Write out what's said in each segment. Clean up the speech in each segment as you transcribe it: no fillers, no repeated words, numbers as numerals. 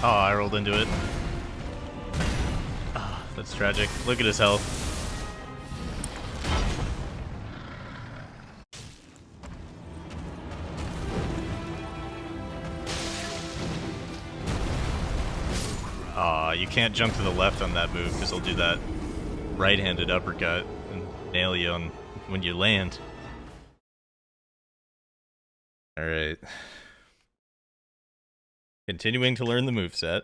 Oh, I rolled into it. Ah, that's tragic. Look at his health. Aw, you can't jump to the left on that move because he'll do that right-handed uppercut and nail you on when you land. Alright. Continuing to learn the moveset.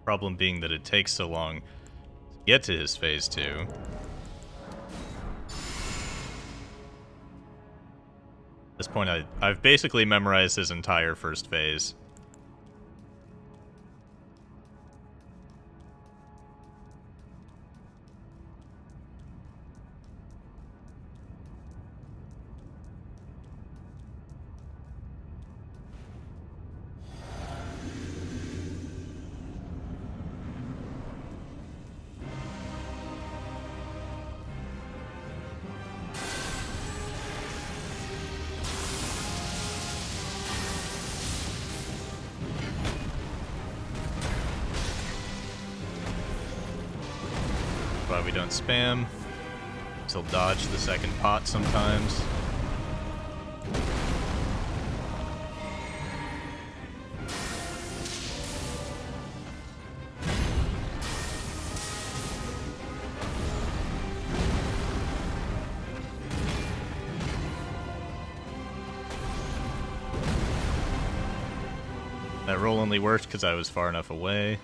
Problem being that it takes so long to get to his phase 2. At this point, I've basically memorized his entire first phase. Why we don't spam. He'll dodge the second pot sometimes. That roll only worked because I was far enough away.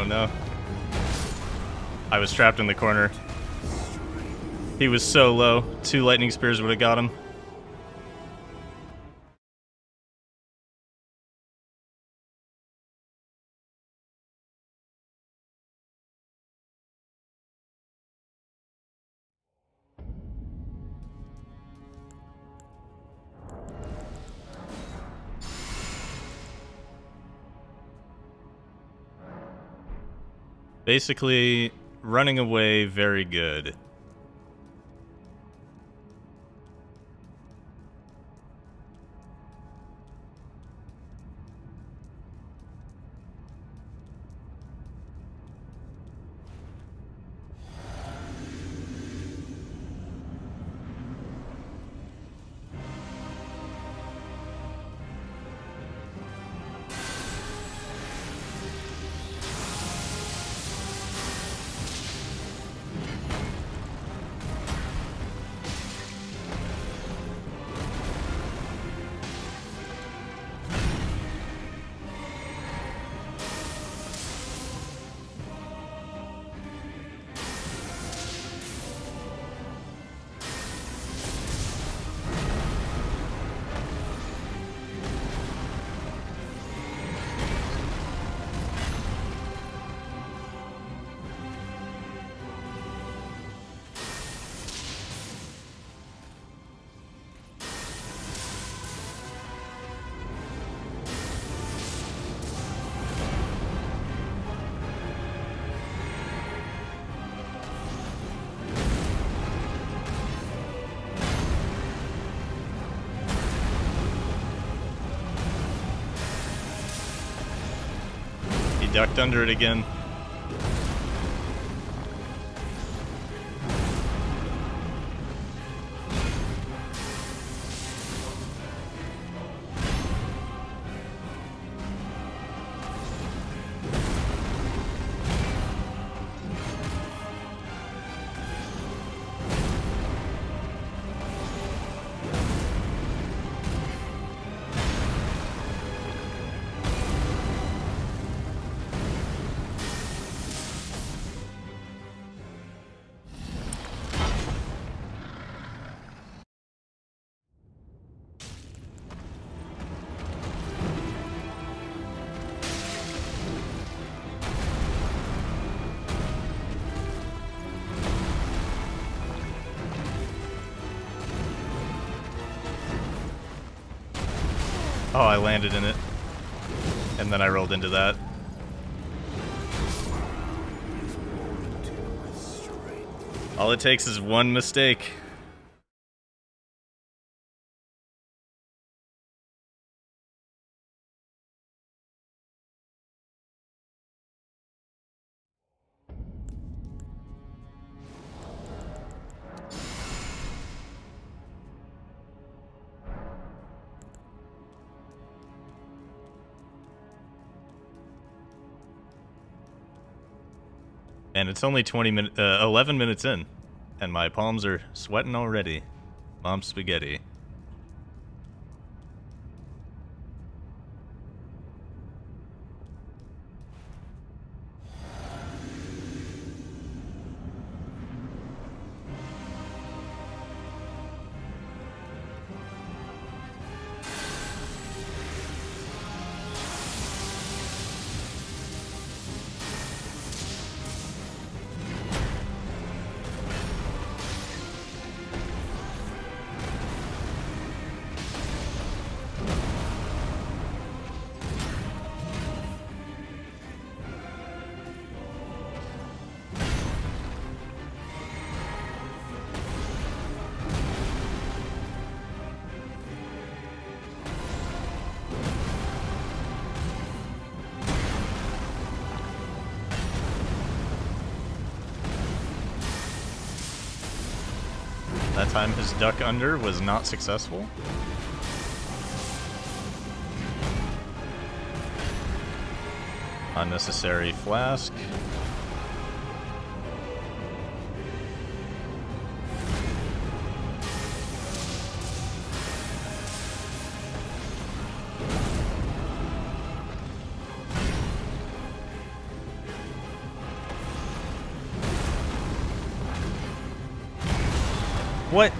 Oh no. I was trapped in the corner. He was so low. 2 lightning spears would have got him. Basically, running away, very good. ducked under it again. Oh, I landed in it. And then I rolled into that. All it takes is one mistake. And it's only 11 minutes in, and my palms are sweating already. Mom spaghetti. That time his duck under was not successful. Unnecessary flask. What?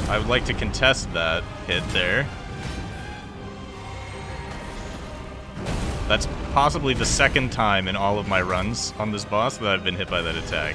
I would like to contest that hit there. That's possibly the second time in all of my runs on this boss that I've been hit by that attack.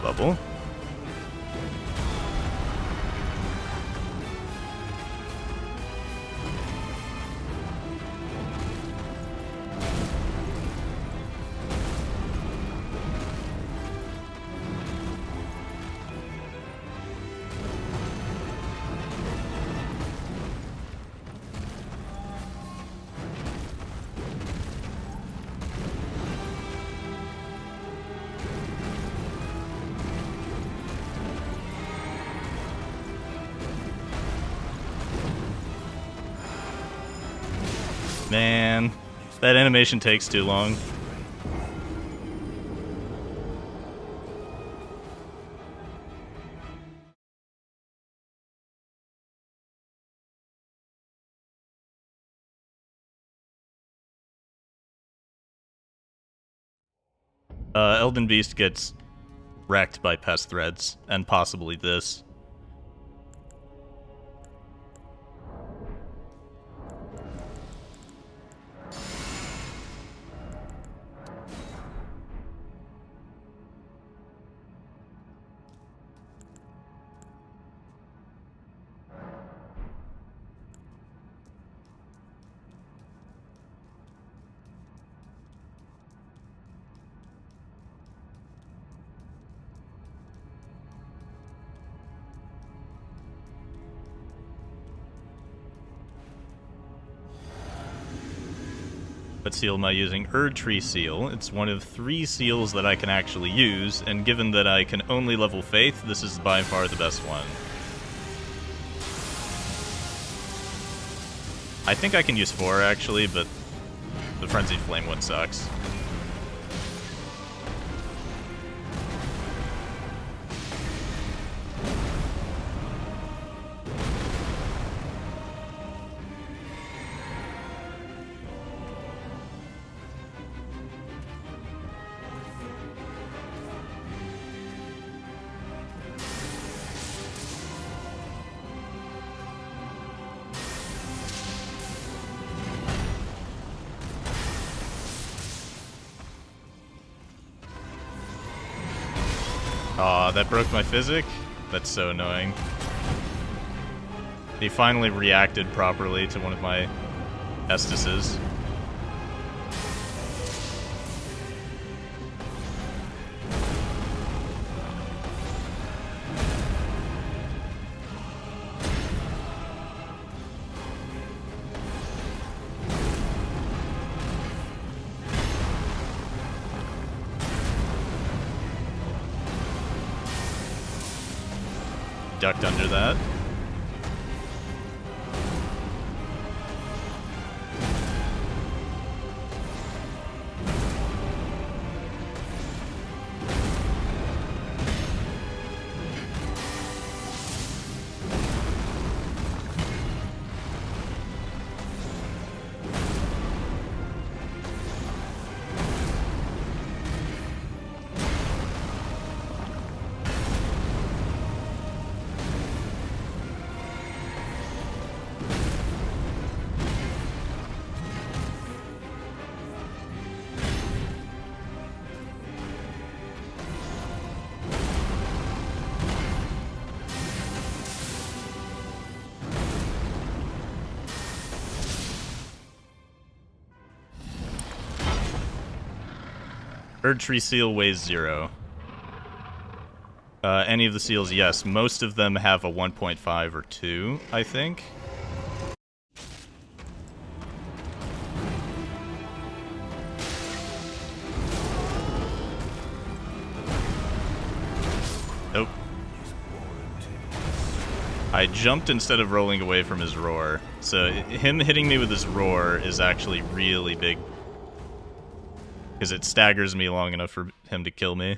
Bubble. Man, that animation takes too long. Elden Beast gets wrecked by pest threads, and possibly this. What seal am I using? Erdtree Seal. It's one of 3 seals that I can actually use, and given that I can only level Faith, this is by far the best one. I think I can use 4 actually, but the Frenzied Flame one sucks. Aw, that broke my physic? That's so annoying. He finally reacted properly to one of my Estises. Ducked under that. Erdtree Seal weighs 0. Any of the seals, yes. Most of them have a 1.5 or 2, I think. Nope. I jumped instead of rolling away from his roar. So him hitting me with his roar is actually really big. Because it staggers me long enough for him to kill me.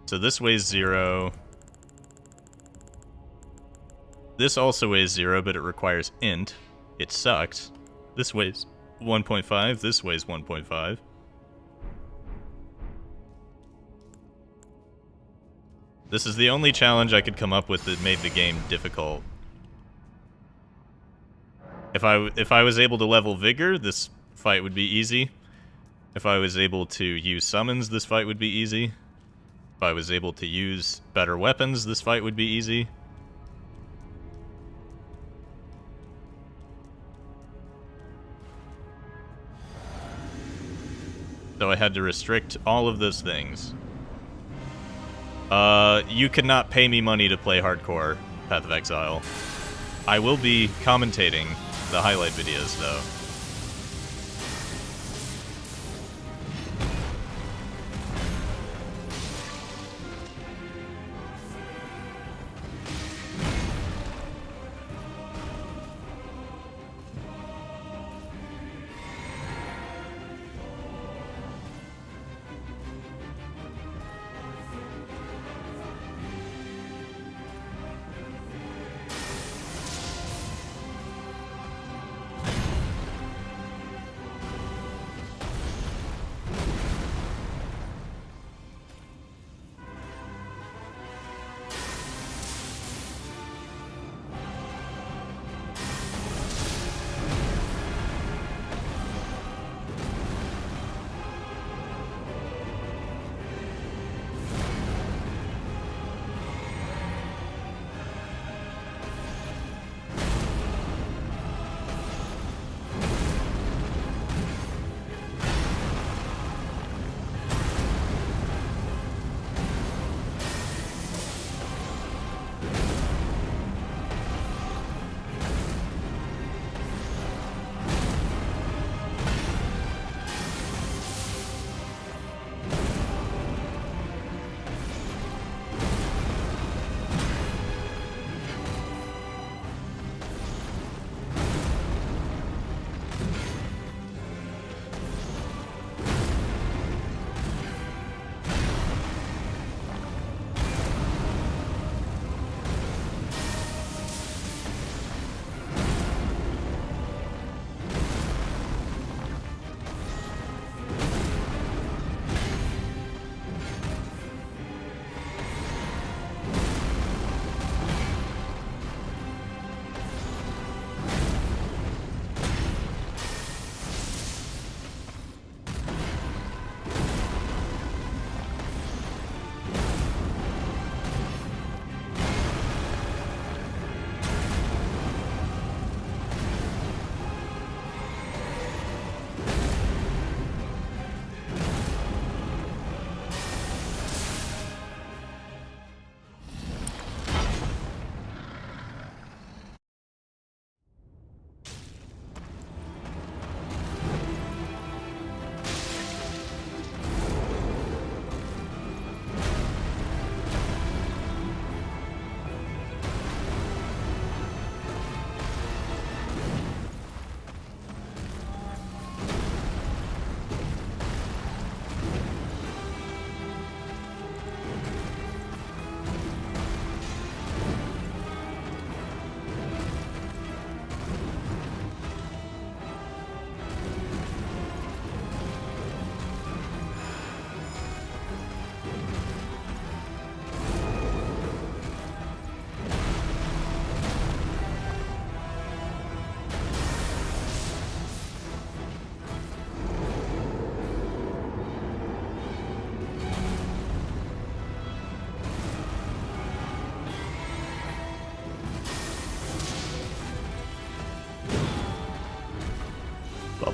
So this weighs 0. This also weighs 0, but it requires int. It sucks. This weighs 1.5. This weighs 1.5. This is the only challenge I could come up with that made the game difficult. If I was able to level Vigor, this fight would be easy. If I was able to use summons, this fight would be easy. If I was able to use better weapons, this fight would be easy. So I had to restrict all of those things. You cannot pay me money to play hardcore Path of Exile. I will be commentating the highlight videos, though.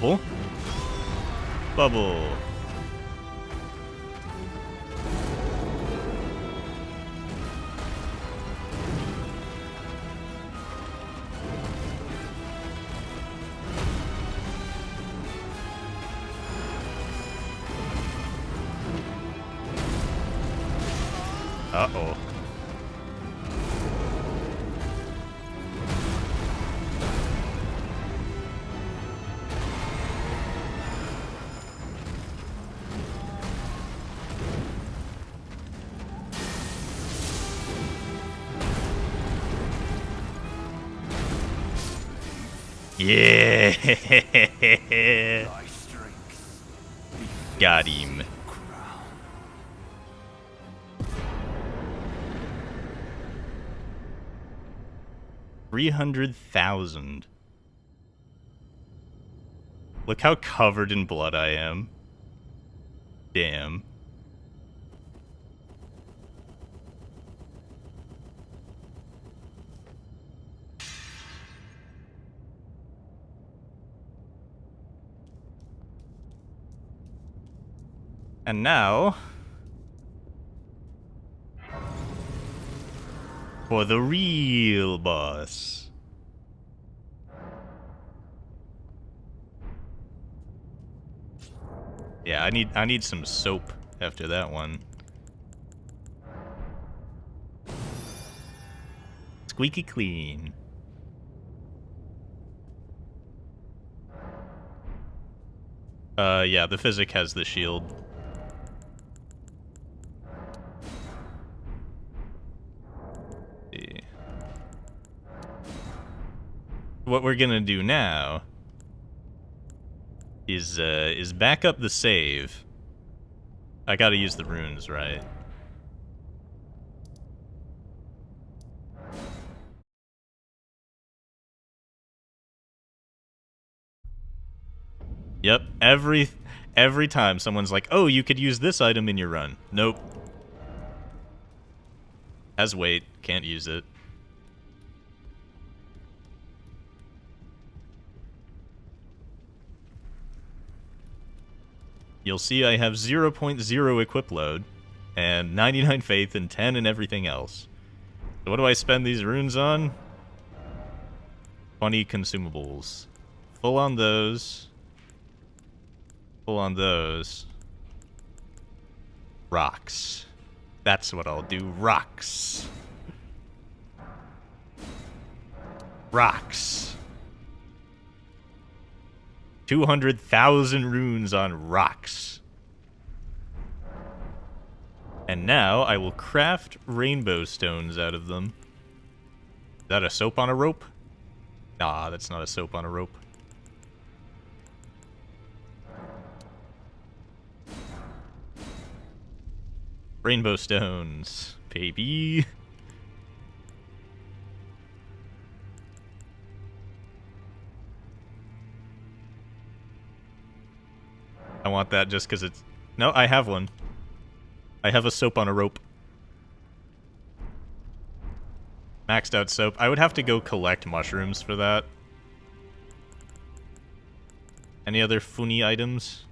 Bubble. Bubble. Uh-oh. Yeah. Got him. $300,000. Look how covered in blood I am. Damn. And now, for the real boss. Yeah, I need some soap after that one. Squeaky clean. Yeah, the Physic has the shield. See. What we're gonna do now is back up the save. I gotta use the runes, right? Yep, every time someone's like, "Oh, you could use this item in your run." Nope. Has weight, can't use it. You'll see I have 0.0 equip load, and 99 faith and 10 in everything else. So what do I spend these runes on? 20 consumables. Full on those. Full on those. Rocks. That's what I'll do. Rocks. Rocks. 200,000 runes on rocks. And now I will craft rainbow stones out of them. Is that a soap on a rope? Nah, that's not a soap on a rope. Rainbow stones, baby. I want that just because it's... No, I have one. I have a soap on a rope. Maxed out soap. I would have to go collect mushrooms for that. Any other funny items?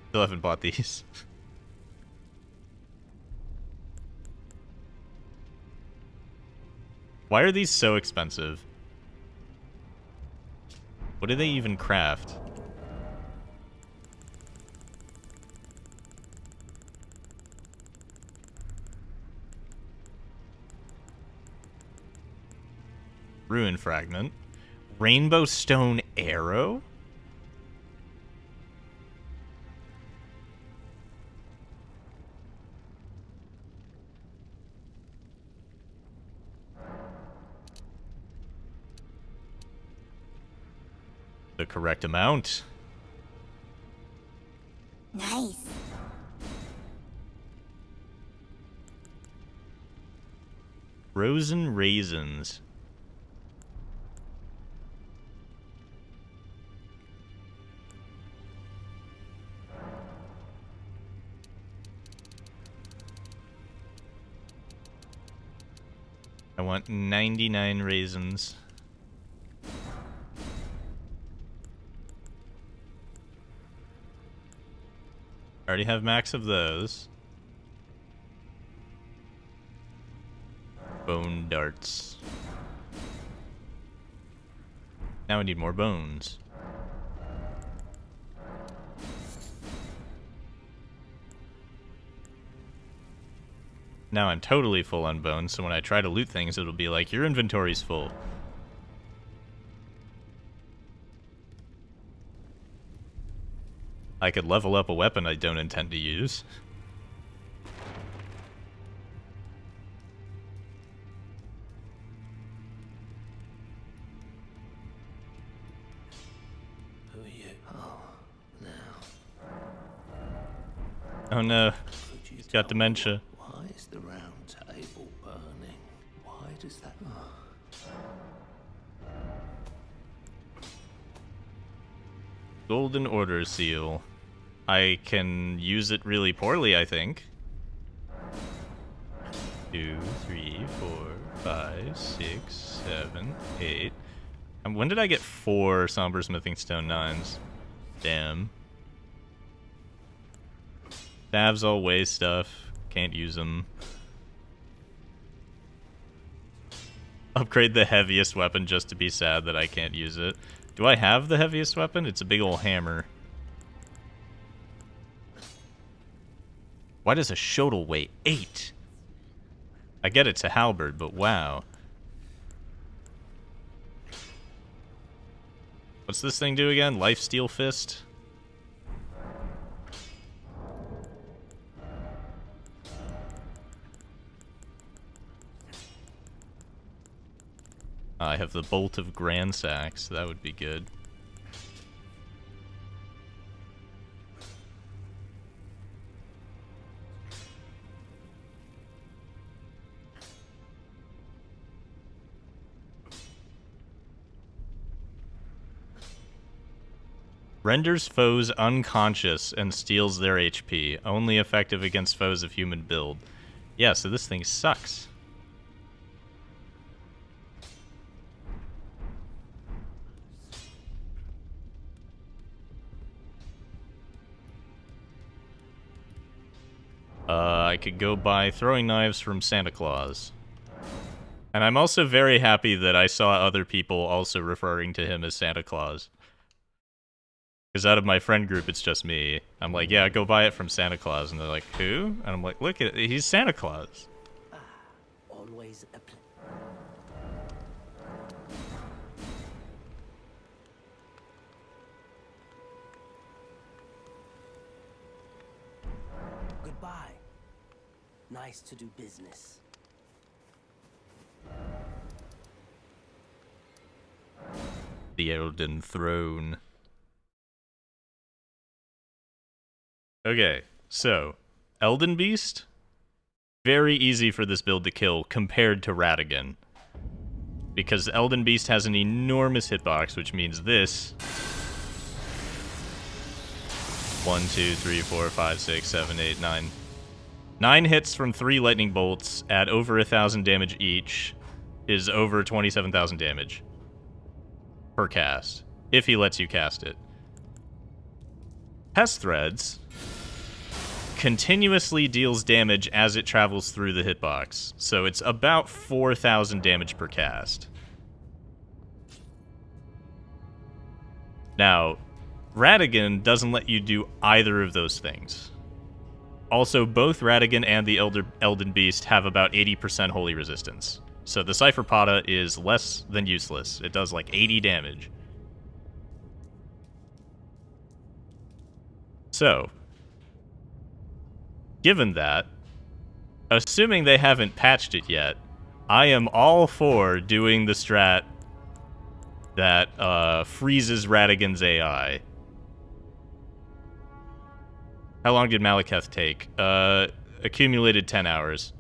Still haven't bought these. Why are these so expensive? What do they even craft? Ruin fragment. Rainbow stone arrow? The correct amount. Nice. Frozen raisins. I want 99 raisins. already have max of those. Bone darts. Now I need more bones. Now I'm totally full on bones, so when I try to loot things, it'll be like, your inventory's full. I could level up a weapon I don't intend to use. Who are you? Oh, now. Oh no, he's got dementia. Why is the round table burning? Why does that... Golden Order seal. I can use it really poorly, I think. 2, 3, 4, 5, 6, 7, 8. And when did I get 4 Somber Smithing Stone 9s? Damn. Stabs all way stuff. Can't use them. Upgrade the heaviest weapon just to be sad that I can't use it. Do I have the heaviest weapon? It's a big ol' hammer. Why does a Shodel weigh 8? I get it's a halberd, but wow. What's this thing do again? Lifesteal Fist? I have the Bolt of Gransack, so that would be good. Renders foes unconscious and steals their HP. Only effective against foes of human build. Yeah, so this thing sucks. I could go buy throwing knives from Santa Claus. And I'm also very happy that I saw other people also referring to him as Santa Claus. Because out of my friend group, it's just me. I'm like, yeah, go buy it from Santa Claus. And they're like, who? And I'm like, look at it, he's Santa Claus. Always a Goodbye. Nice to do business. The Elden Throne. Okay, so, Elden Beast? Very easy for this build to kill compared to Radagon. Because Elden Beast has an enormous hitbox, which means this. 1, 2, 3, 4, 5, 6, 7, 8, 9. 9 hits from 3 lightning bolts at over 1,000 damage each is over 27,000 damage per cast, if he lets you cast it. Pest Threads continuously deals damage as it travels through the hitbox, so it's about 4,000 damage per cast. Now, Radagon doesn't let you do either of those things. Also, both Radagon and the Elden Beast have about 80% holy resistance. So the Cypher Pata is less than useless. It does like 80 damage. So, given that, assuming they haven't patched it yet, I am all for doing the strat that freezes Radagon's AI. How long did Malekith take? Accumulated 10 hours.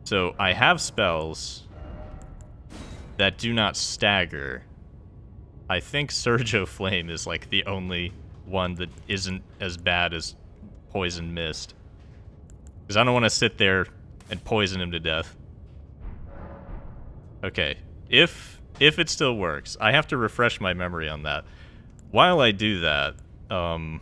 So I have spells that do not stagger. I think Surge of Flame is like the only one that isn't as bad as Poison Mist. Because I don't want to sit there and poison him to death. Okay, if if it still works. I have to refresh my memory on that. While I do that, I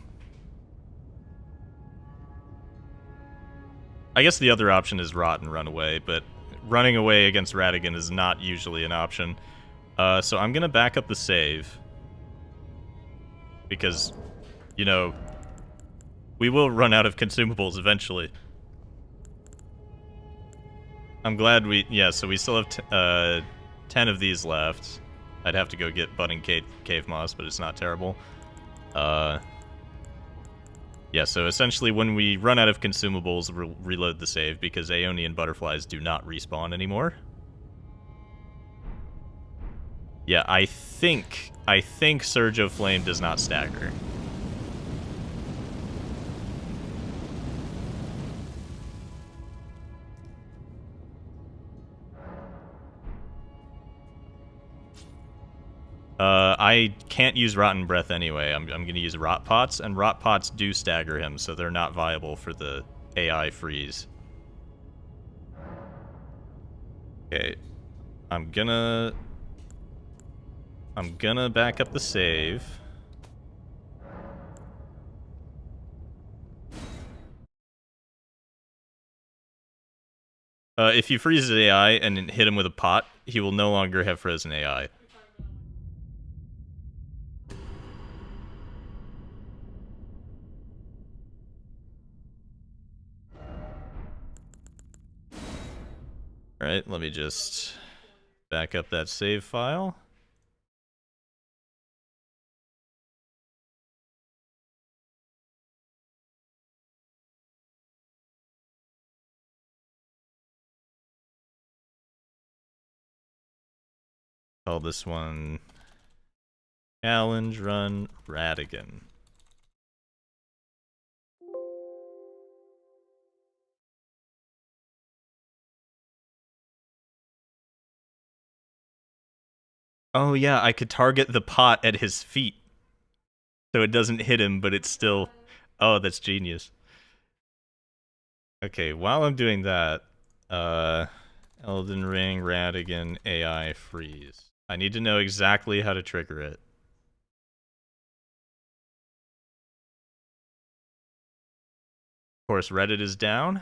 guess the other option is rot and run away, but running away against Ratigan is not usually an option. So I'm gonna back up the save. Because, you know, we will run out of consumables eventually. I'm glad so we still have 10 of these left. I'd have to go get budding cave moss, but it's not terrible. Yeah, so essentially when we run out of consumables, we'll reload the save because Aeonian butterflies do not respawn anymore. Yeah, I think Surge of Flame does not stagger. I can't use Rotten Breath anyway. I'm going to use Rot Pots, and Rot Pots do stagger him, so they're not viable for the AI freeze. Okay. I'm gonna back up the save. If you freeze his AI and hit him with a pot, he will no longer have frozen AI. Alright, let me just back up that save file. Call this one Challenge Run Ratigan. Oh yeah, I could target the pot at his feet. So it doesn't hit him, but it's still... Oh, that's genius. Okay, while I'm doing that, Elden Ring, Ratigan, AI freeze. I need to know exactly how to trigger it. Of course, Reddit is down.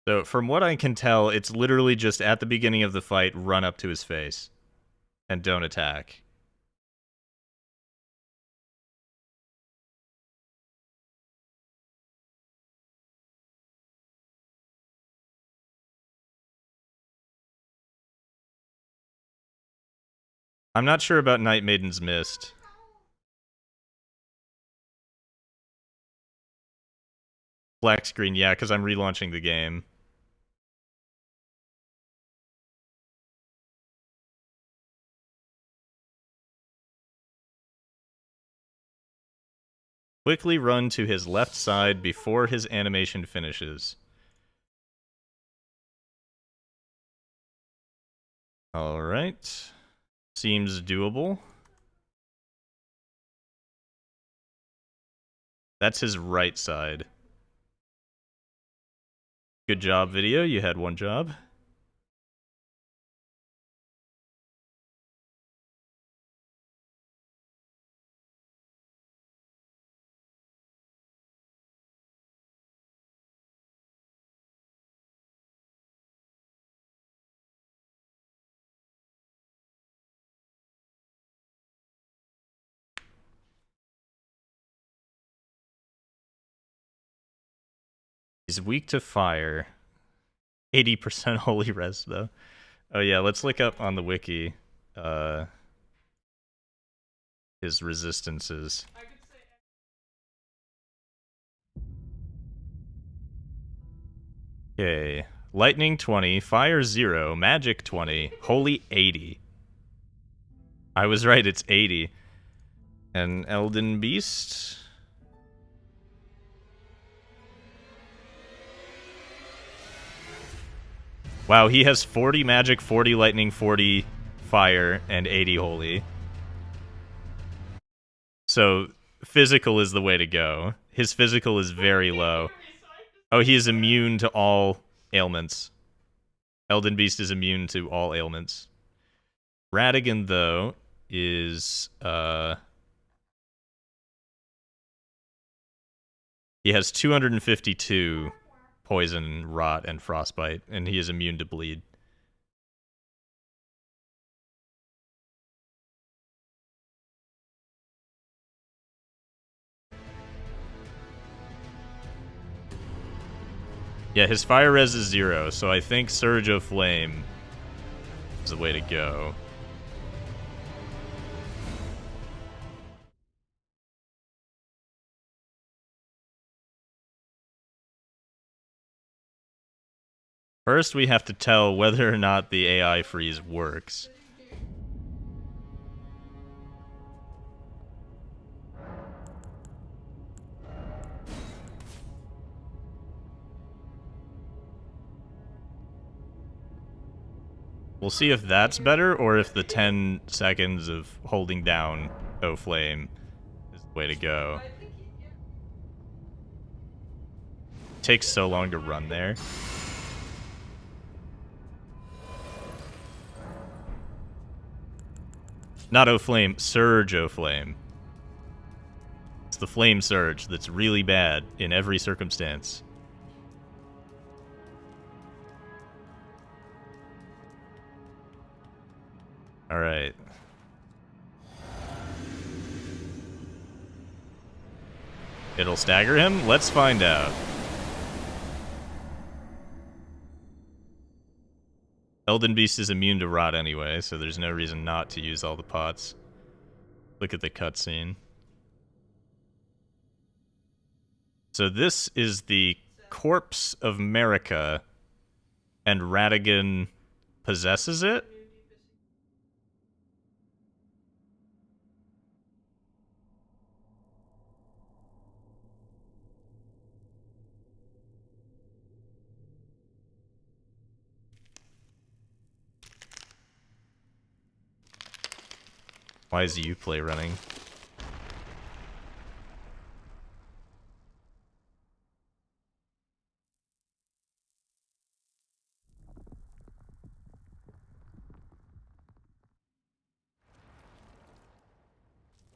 So, from what I can tell, it's literally just at the beginning of the fight, run up to his face. And don't attack. I'm not sure about Night Maiden's Mist. Black screen, yeah, because I'm relaunching the game. Quickly run to his left side before his animation finishes. Alright. Seems doable. That's his right side. Good job, video. You had one job. He's weak to fire. 80% holy res, though. Oh yeah, let's look up on the wiki his resistances. Okay. Lightning 20, fire 0, magic 20, holy 80. I was right, it's 80. And Elden Beast... Wow, he has 40 magic, 40 lightning, 40 fire, and 80 holy. So physical is the way to go. His physical is very low. Oh, he is immune to all ailments. Elden Beast is immune to all ailments. Radagon, though, is... he has 252 poison, rot, and frostbite, and he is immune to bleed. Yeah, his fire res is 0, so I think Surge of Flame is the way to go. First, we have to tell whether or not the AI freeze works. We'll see if that's better, or if the 10 seconds of holding down O Flame is the way to go. It takes so long to run there. Not O Flame, Surge O Flame. It's the Flame Surge that's really bad in every circumstance. Alright. It'll stagger him? Let's find out. Elden Beast is immune to rot anyway, so there's no reason not to use all the pots. Look at the cutscene. So this is the corpse of Marika, and Radagon possesses it? Why is Uplay running?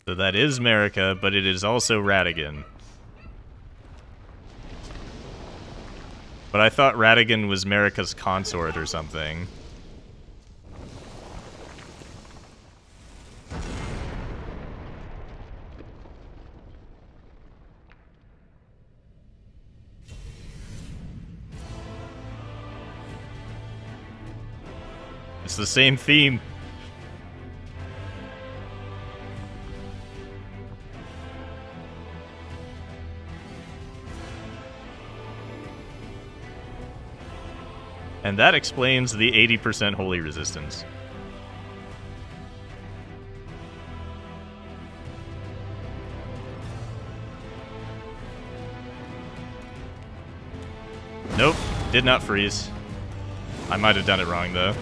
So that is Marika, but it is also Radagon. But I thought Radagon was Marika's consort or something. It's the same theme. And that explains the 80% holy resistance. Nope, did not freeze. I might have done it wrong though.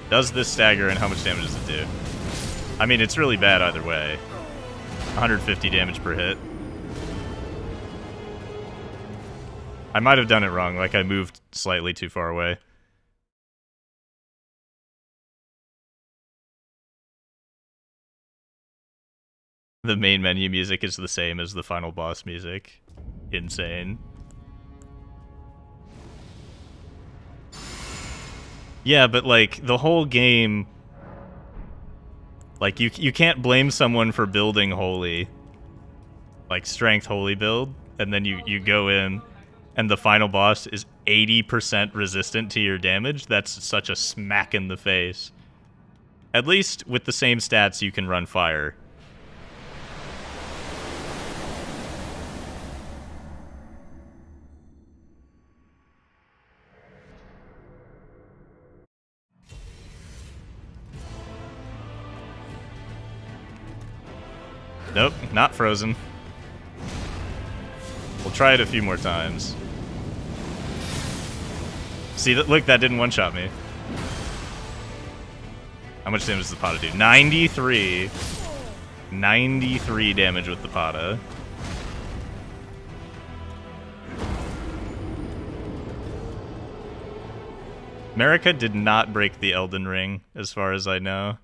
Does this stagger and how much damage does it do? I mean, it's really bad either way. 150 damage per hit. I might have done it wrong, like I moved slightly too far away. The main menu music is the same as the final boss music. Insane. Yeah, but like the whole game, like you can't blame someone for building holy, like strength holy build, and then you go in and the final boss is 80% resistant to your damage. That's such a smack in the face. At least with the same stats you can run fire. Nope, not frozen. We'll try it a few more times. See, look, that didn't one-shot me. How much damage does the Pata do? 93. 93 damage with the Pata. Marika did not break the Elden Ring, as far as I know.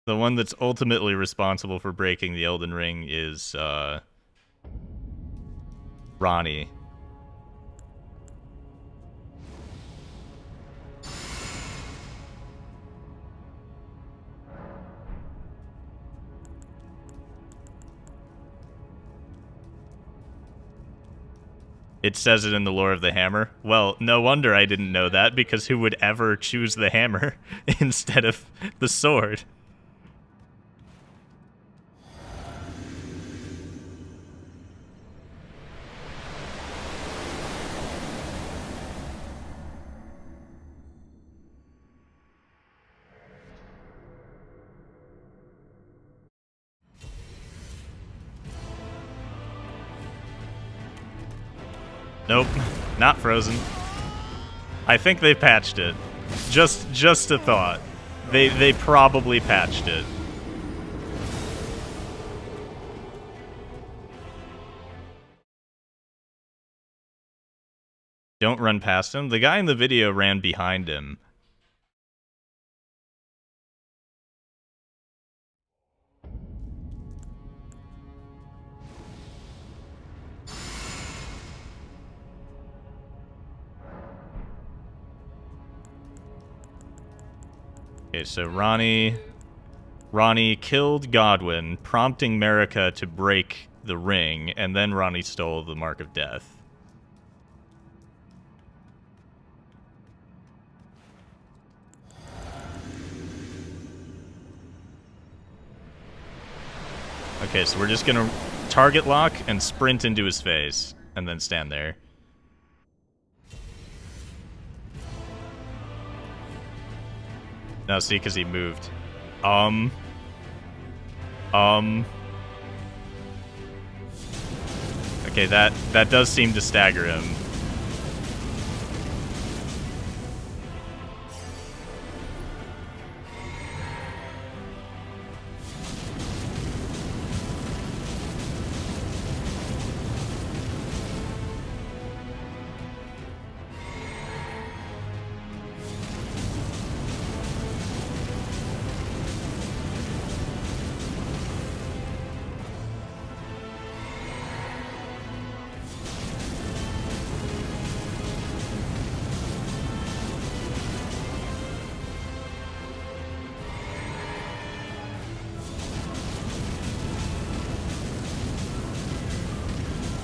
The one that's ultimately responsible for breaking the Elden Ring is, Ranni. It says it in the lore of the hammer. Well, no wonder I didn't know that, because who would ever choose the hammer instead of the sword? Nope, not frozen. I think they patched it. Just a thought. They probably patched it. Don't run past him. The guy in the video ran behind him. Okay, so Ranni killed Godwyn, prompting Marika to break the ring, and then Ranni stole the Mark of Death. Okay, so we're just gonna target lock and sprint into his face, and then stand there. No, see, because he moved. Okay, that does seem to stagger him.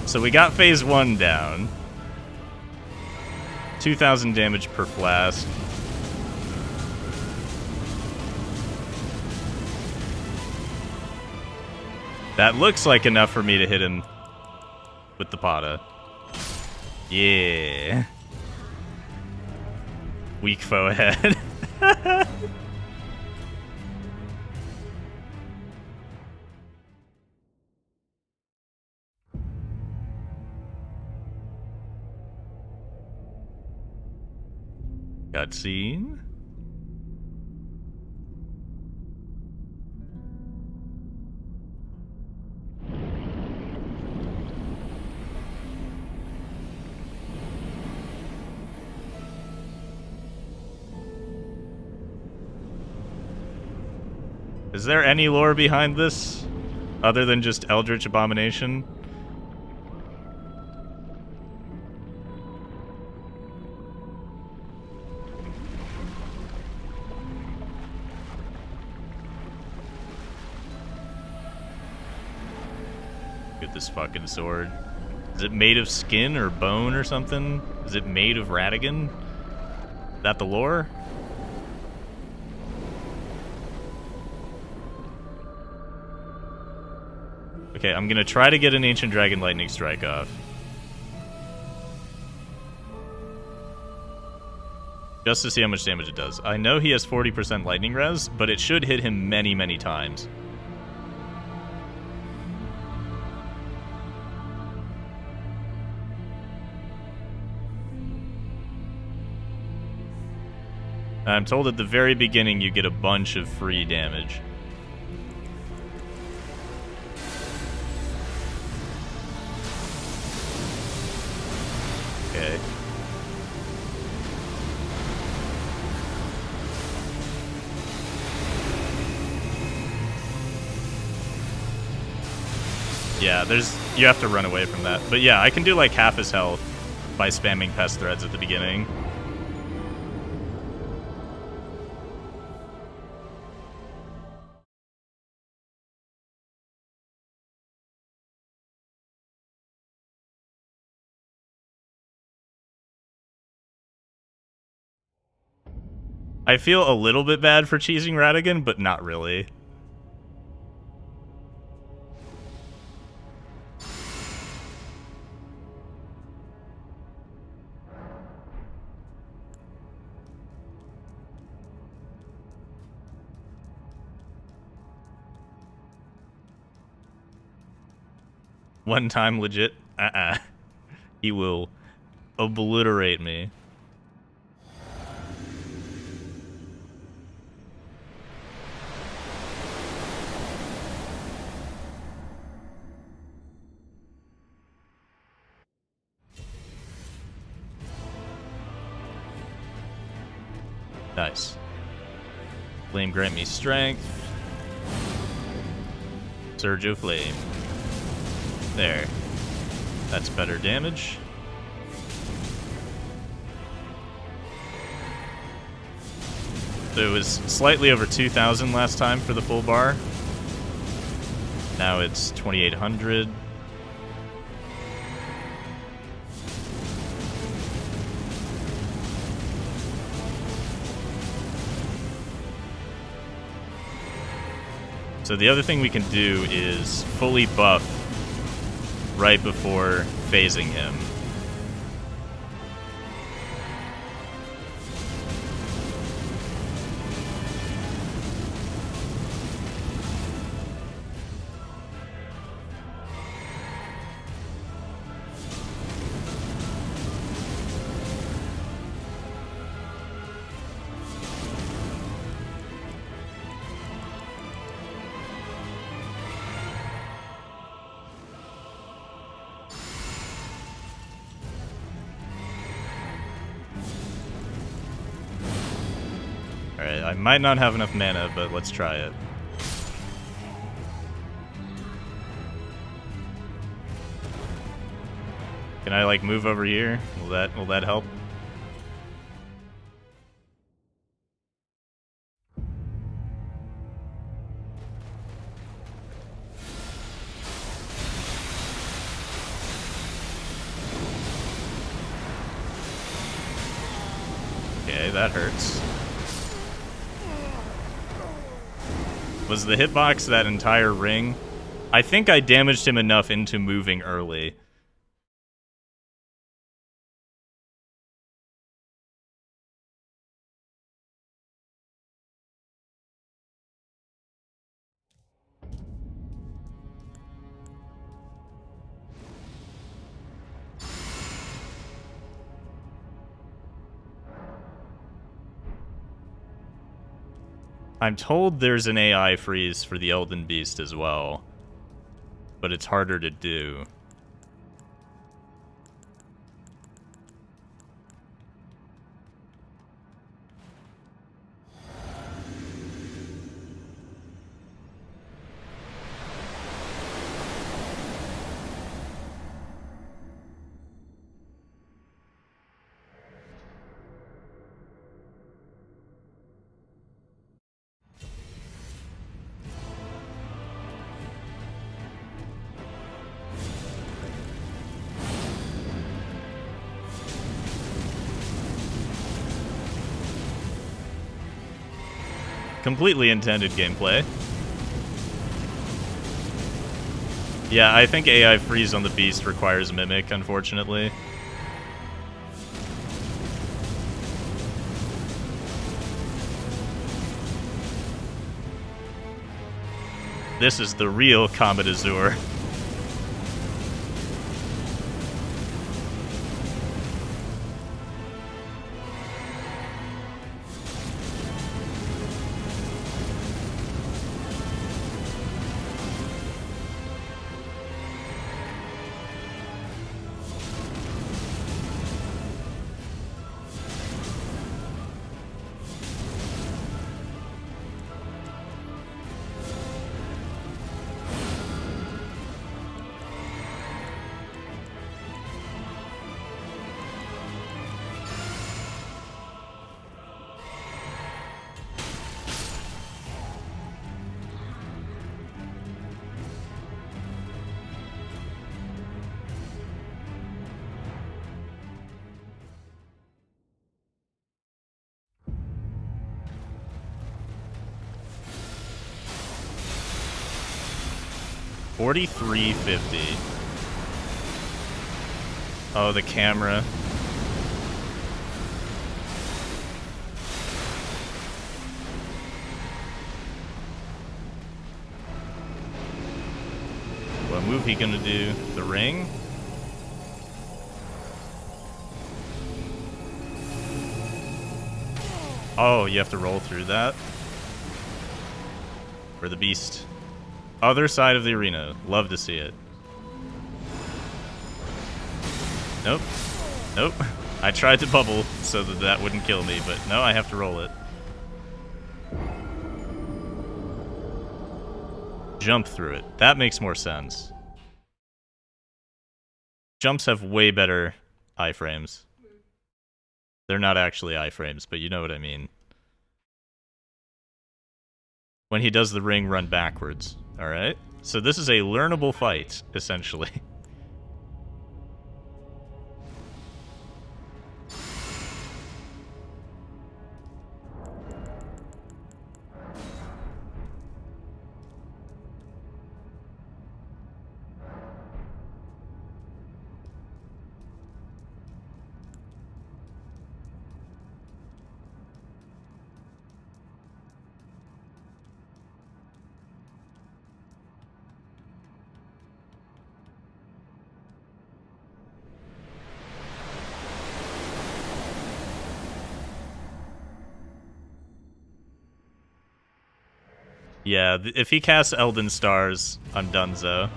So we got phase 1 down. 2,000 damage per flask. That looks like enough for me to hit him with the Pata. Yeah. Weak foe ahead. Cutscene. Is there any lore behind this other than just Eldritch Abomination? Get this fucking sword. Is it made of skin or bone or something? Is it made of Radagon? Is that the lore? Okay, I'm gonna try to get an Ancient Dragon Lightning Strike off. Just to see how much damage it does. I know he has 40% lightning res, but it should hit him many, many times. I'm told at the very beginning you get a bunch of free damage. Okay. Yeah, you have to run away from that. But yeah, I can do like half his health by spamming pest threads at the beginning. I feel a little bit bad for cheesing Ratigan, but not really. One time legit, he will obliterate me. Nice. Flame grant me strength. Surge of flame. There. That's better damage. So it was slightly over 2,000 last time for the full bar. Now it's 2,800. So the other thing we can do is fully buff right before phasing him. Alright, I might not have enough mana, but let's try it. Can I like move over here? Will that help? Okay, that hurts. Was the hitbox that entire ring? I think I damaged him enough into moving early. I'm told there's an AI freeze for the Elden Beast as well, but it's harder to do. Completely intended gameplay. Yeah, I think AI freeze on the beast requires Mimic, unfortunately. This is the real Comet Azure. 4350. Oh, the camera. What move he gonna do? The ring? Oh, you have to roll through that? For the beast. Other side of the arena. Love to see it. Nope. Nope. I tried to bubble so that that wouldn't kill me, but no, I have to roll it. Jump through it. That makes more sense. Jumps have way better iframes. They're not actually iframes, but you know what I mean. When he does the ring run backwards. Alright? So this is a learnable fight, essentially. Yeah, if he casts Elden Stars, I'm donezo.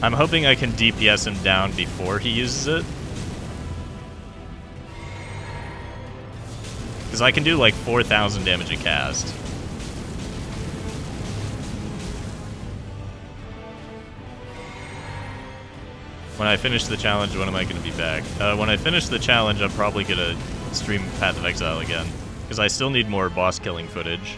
I'm hoping I can DPS him down before he uses it. Because I can do like 4,000 damage a cast. When I finish the challenge, when am I going to be back? When I finish the challenge, I'm probably going to stream Path of Exile again. Because I still need more boss killing footage.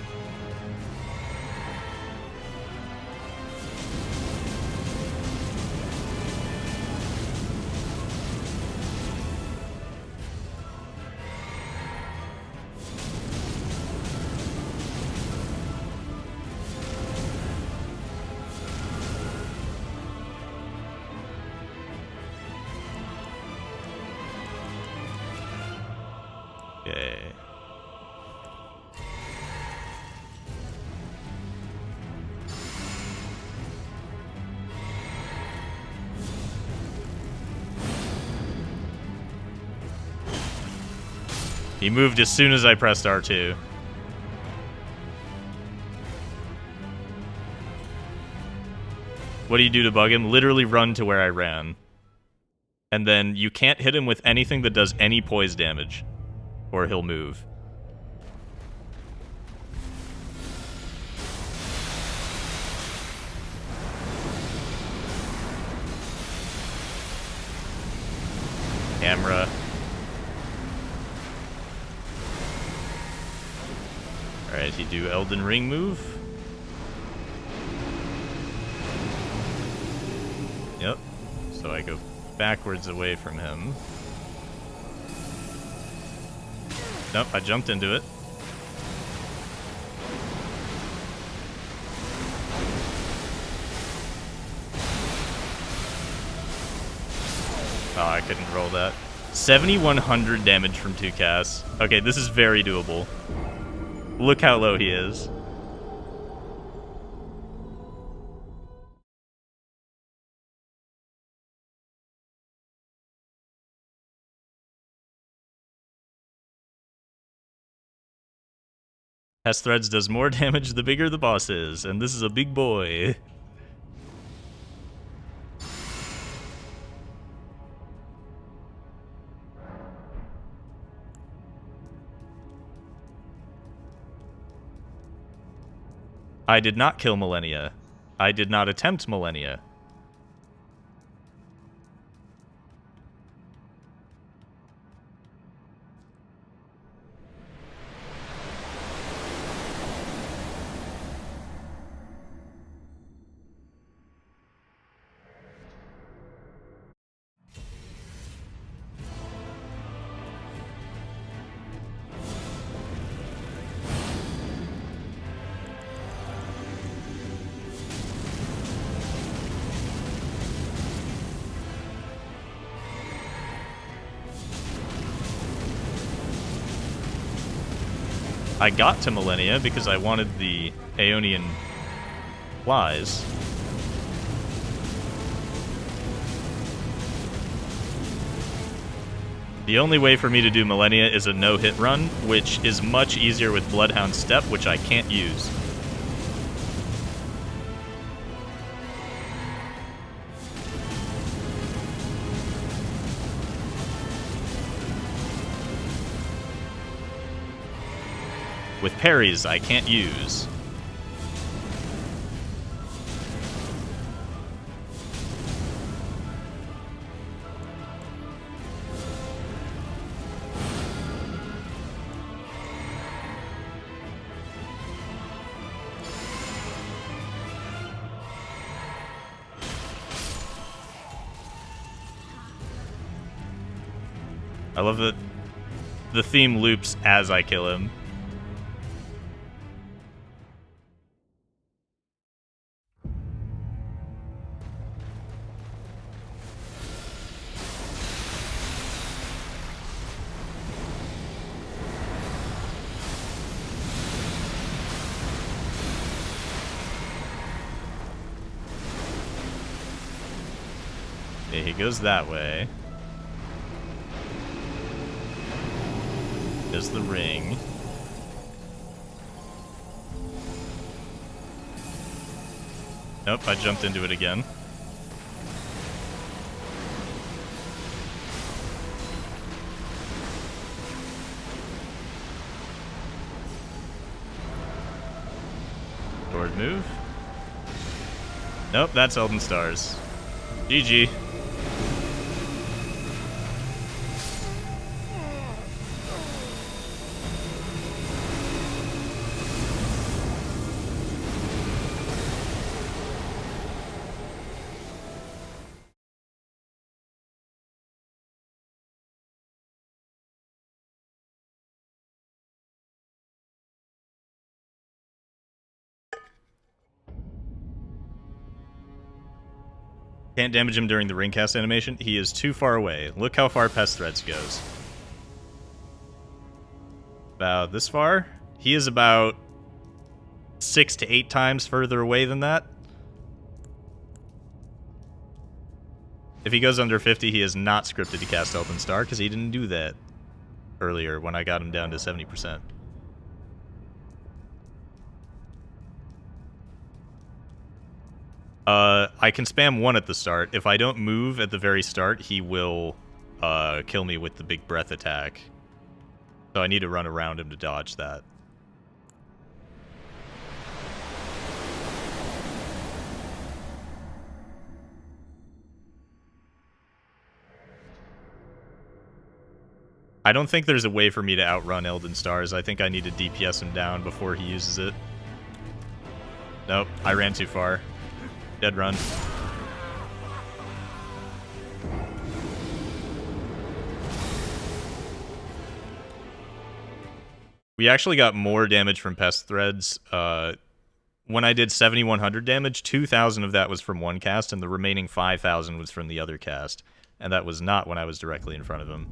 Okay. He moved as soon as I pressed R2. What do you do to bug him? Literally run to where I ran. And then you can't hit him with anything that does any poise damage, or he'll move. Camera. Alright, he do Elden Ring move. Yep. So I go backwards away from him. Nope, I jumped into it. Oh, I couldn't roll that. 7,100 damage from 2 casts. Okay, this is very doable. Look how low he is. Test Threads does more damage the bigger the boss is, and this is a big boy. I did not kill Millennia. I did not attempt Millennia. I got to Millennia because I wanted the Aeonian flies. The only way for me to do Millennia is a no-hit run, which is much easier with Bloodhound Step, which I can't use. With parries, I can't use. I love that the theme loops as I kill him. Okay, he goes that way. There's the ring. Nope, I jumped into it again. Forward move. Nope, that's Elden Stars. GG. Can't damage him during the ring cast animation. He is too far away. Look how far Pest Threads goes. About this far? He is about 6 to 8 times further away than that. If he goes under 50, he is not scripted to cast Elden Star, because he didn't do that earlier when I got him down to 70%. I can spam 1 at the start. If I don't move at the very start, he will kill me with the big breath attack. So I need to run around him to dodge that. I don't think there's a way for me to outrun Elden Stars. I think I need to DPS him down before he uses it. Nope, I ran too far. Dead run. We actually got more damage from Pest Threads. When I did 7,100 damage, 2,000 of that was from one cast, and the remaining 5,000 was from the other cast. And that was not when I was directly in front of him.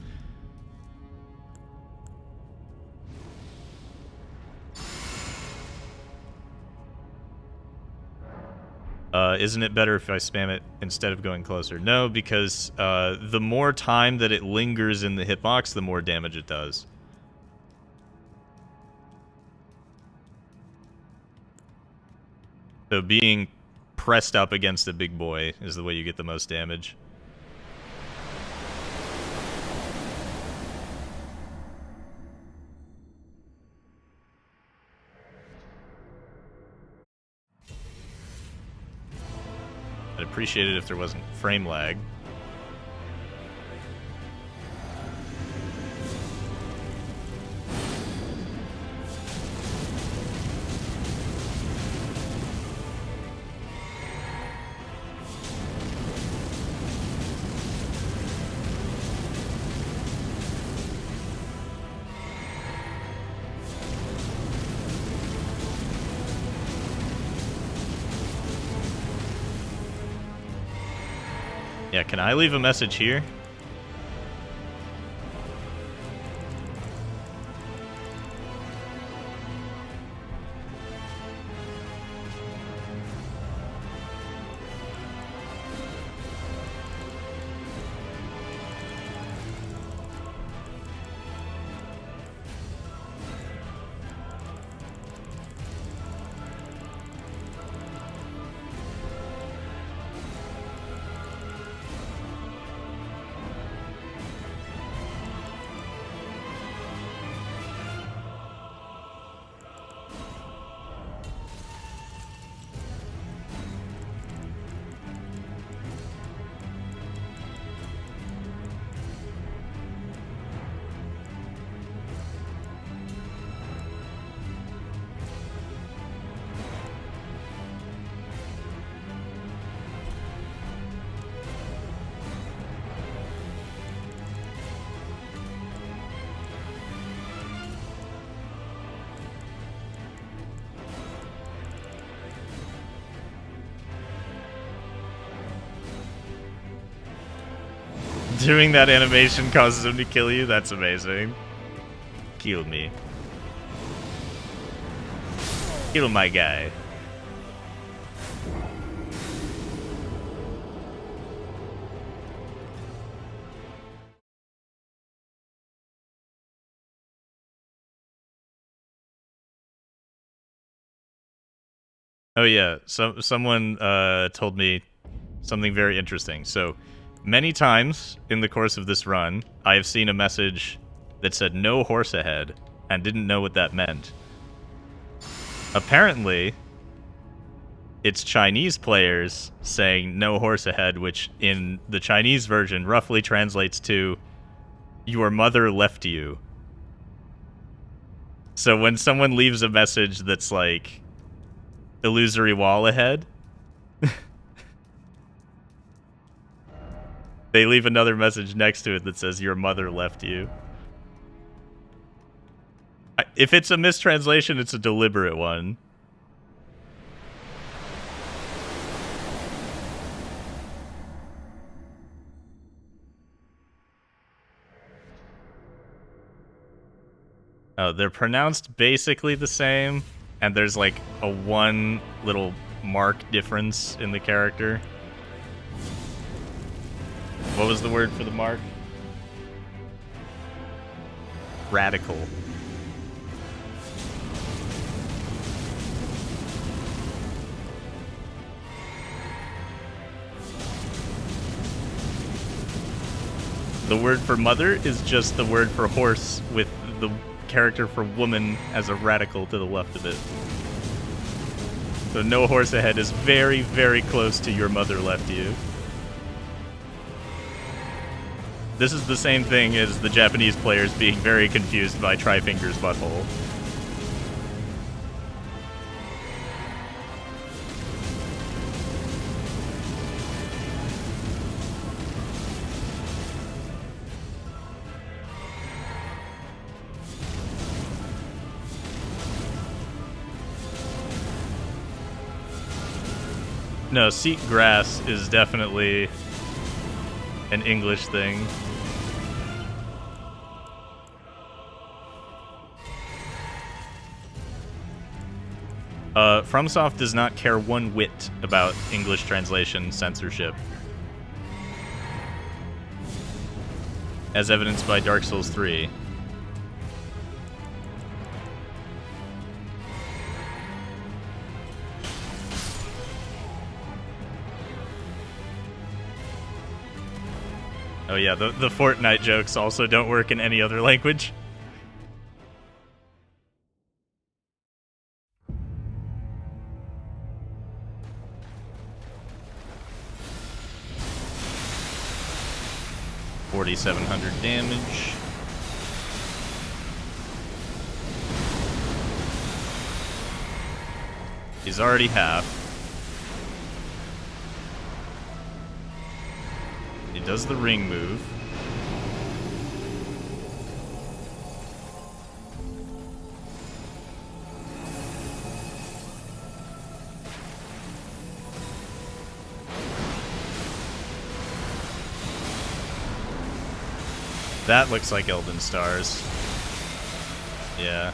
Isn't it better if I spam it instead of going closer? No, because the more time that it lingers in the hitbox, the more damage it does. So being pressed up against a big boy is the way you get the most damage. I'd appreciate it if there wasn't frame lag. Yeah, can I leave a message here? Doing that animation causes him to kill you? That's amazing. Kill me. Kill my guy. Oh yeah, someone told me something very interesting. So, many times in the course of this run, I have seen a message that said no horse ahead and didn't know what that meant. Apparently, it's Chinese players saying no horse ahead, which in the Chinese version roughly translates to your mother left you. So when someone leaves a message that's like illusory wall ahead, they leave another message next to it that says your mother left you. If it's a mistranslation, it's a deliberate one. Oh, they're pronounced basically the same, and there's like a one little mark difference in the character. What was the word for the mark? Radical. The word for mother is just the word for horse with the character for woman as a radical to the left of it. So no horse ahead is very, very close to your mother left you. This is the same thing as the Japanese players being very confused by Trifinger's butthole. No, seat grass is definitely an English thing. FromSoft does not care one whit about English translation censorship, as evidenced by Dark Souls 3. Oh yeah, the Fortnite jokes also don't work in any other language. $4,700 damage. He's already half. He does the ring move. That looks like Elden Stars. Yeah.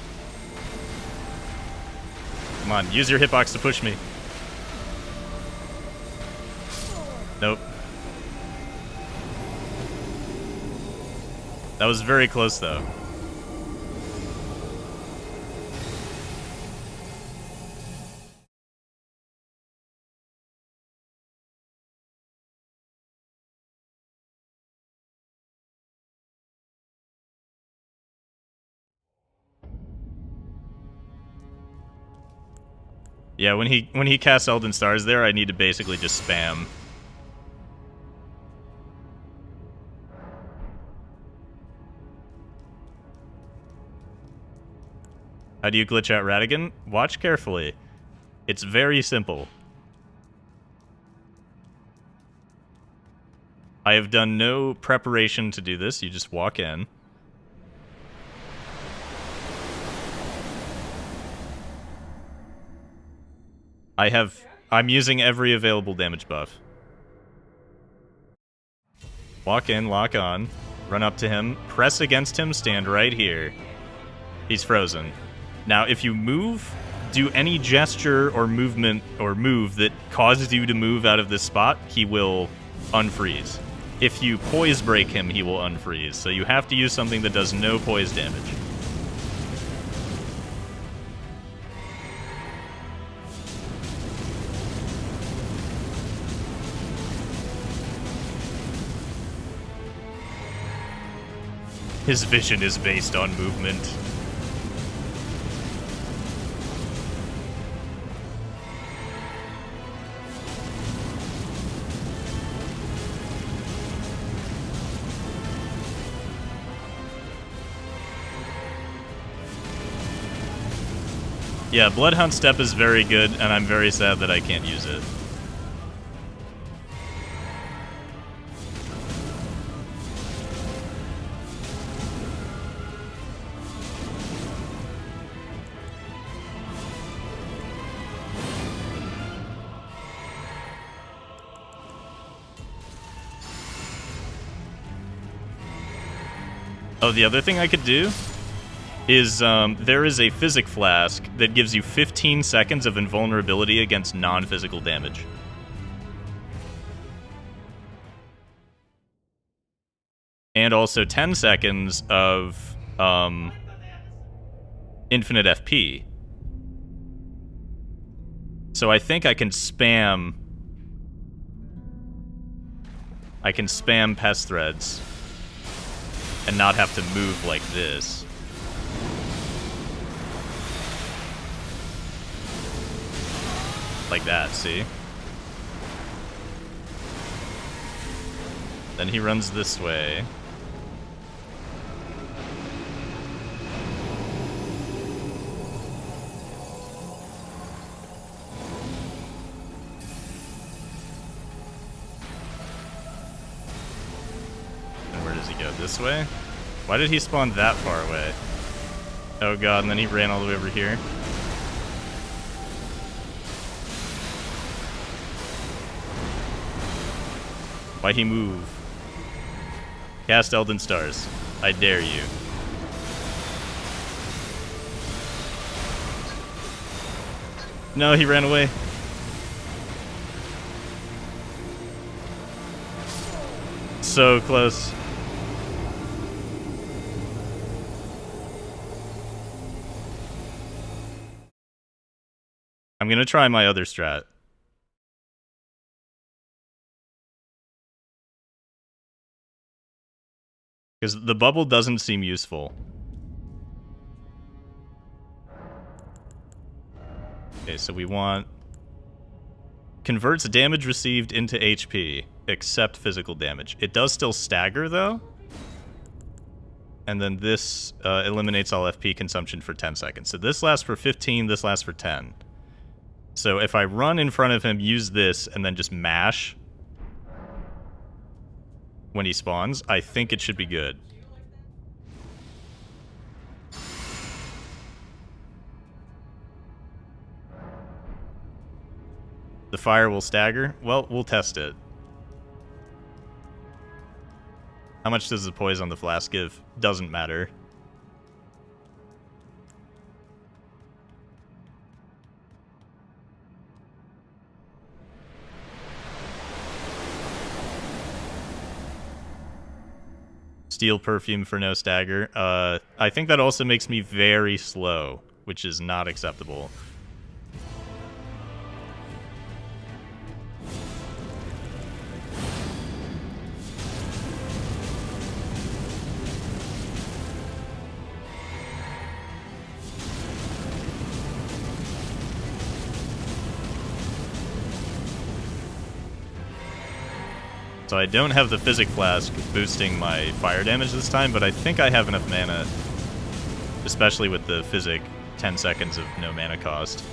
Come on, use your hitbox to push me. Nope. That was very close, though. Yeah, when he casts Elden Stars there, I need to basically just spam. How do you glitch out Radigan? Watch carefully. It's very simple. I have done no preparation to do this. You just walk in. I'm using every available damage buff. Walk in, lock on, run up to him, press against him, stand right here. He's frozen. Now, if you move, do any gesture or movement or move that causes you to move out of this spot, he will unfreeze. If you poise break him, he will unfreeze. So you have to use something that does no poise damage. His vision is based on movement. Yeah, Bloodhound Step is very good, and I'm very sad that I can't use it. Oh, the other thing I could do is there is a Physic Flask that gives you 15 seconds of invulnerability against non-physical damage. And also 10 seconds of infinite FP. So I think I can spam Pest Threads and not have to move like this. Like that, see? Then he runs this way. And where does he go? This way? Why did he spawn that far away? Oh god, and then he ran all the way over here. Why he move? Cast Elden Stars. I dare you. No, he ran away. So close. I'm gonna try my other strat. Because the bubble doesn't seem useful. Okay, so we want... Converts damage received into HP, except physical damage. It does still stagger, though. And then this eliminates all FP consumption for 10 seconds. So this lasts for 15, this lasts for 10. So if I run in front of him, use this, and then just mash when he spawns, I think it should be good. The fire will stagger? Well, we'll test it. How much does the poise on the flask give? Doesn't matter. Steel perfume for no stagger. I think that also makes me very slow, which is not acceptable. So I don't have the Physic Flask boosting my fire damage this time, but I think I have enough mana, especially with the Physic 10 seconds of no mana cost.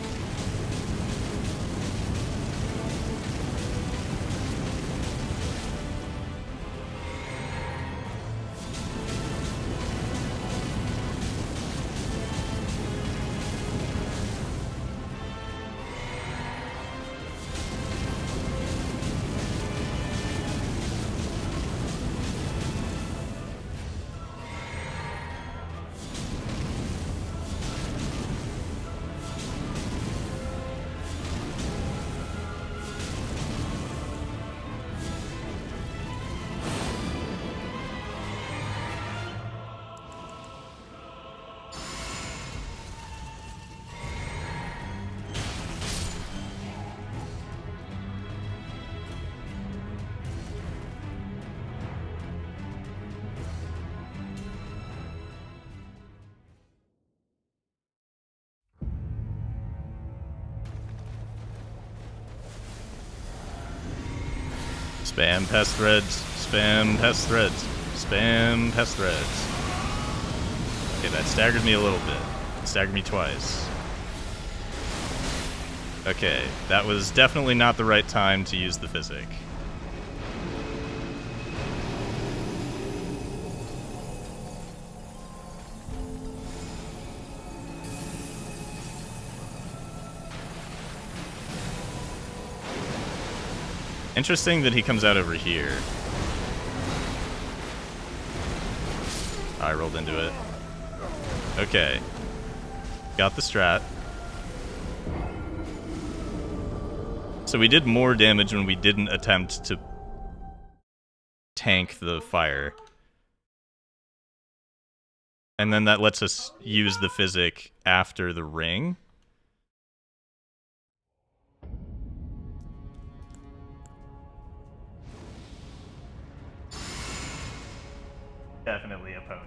Spam pest threads. Spam pest threads. Spam pest threads. Okay, that staggered me a little bit. It staggered me twice. Okay, that was definitely not the right time to use the physic. Interesting that he comes out over here. I rolled into it. Okay. Got the strat. So we did more damage when we didn't attempt to tank the fire. And then that lets us use the physic after the ring. Definitely a pony.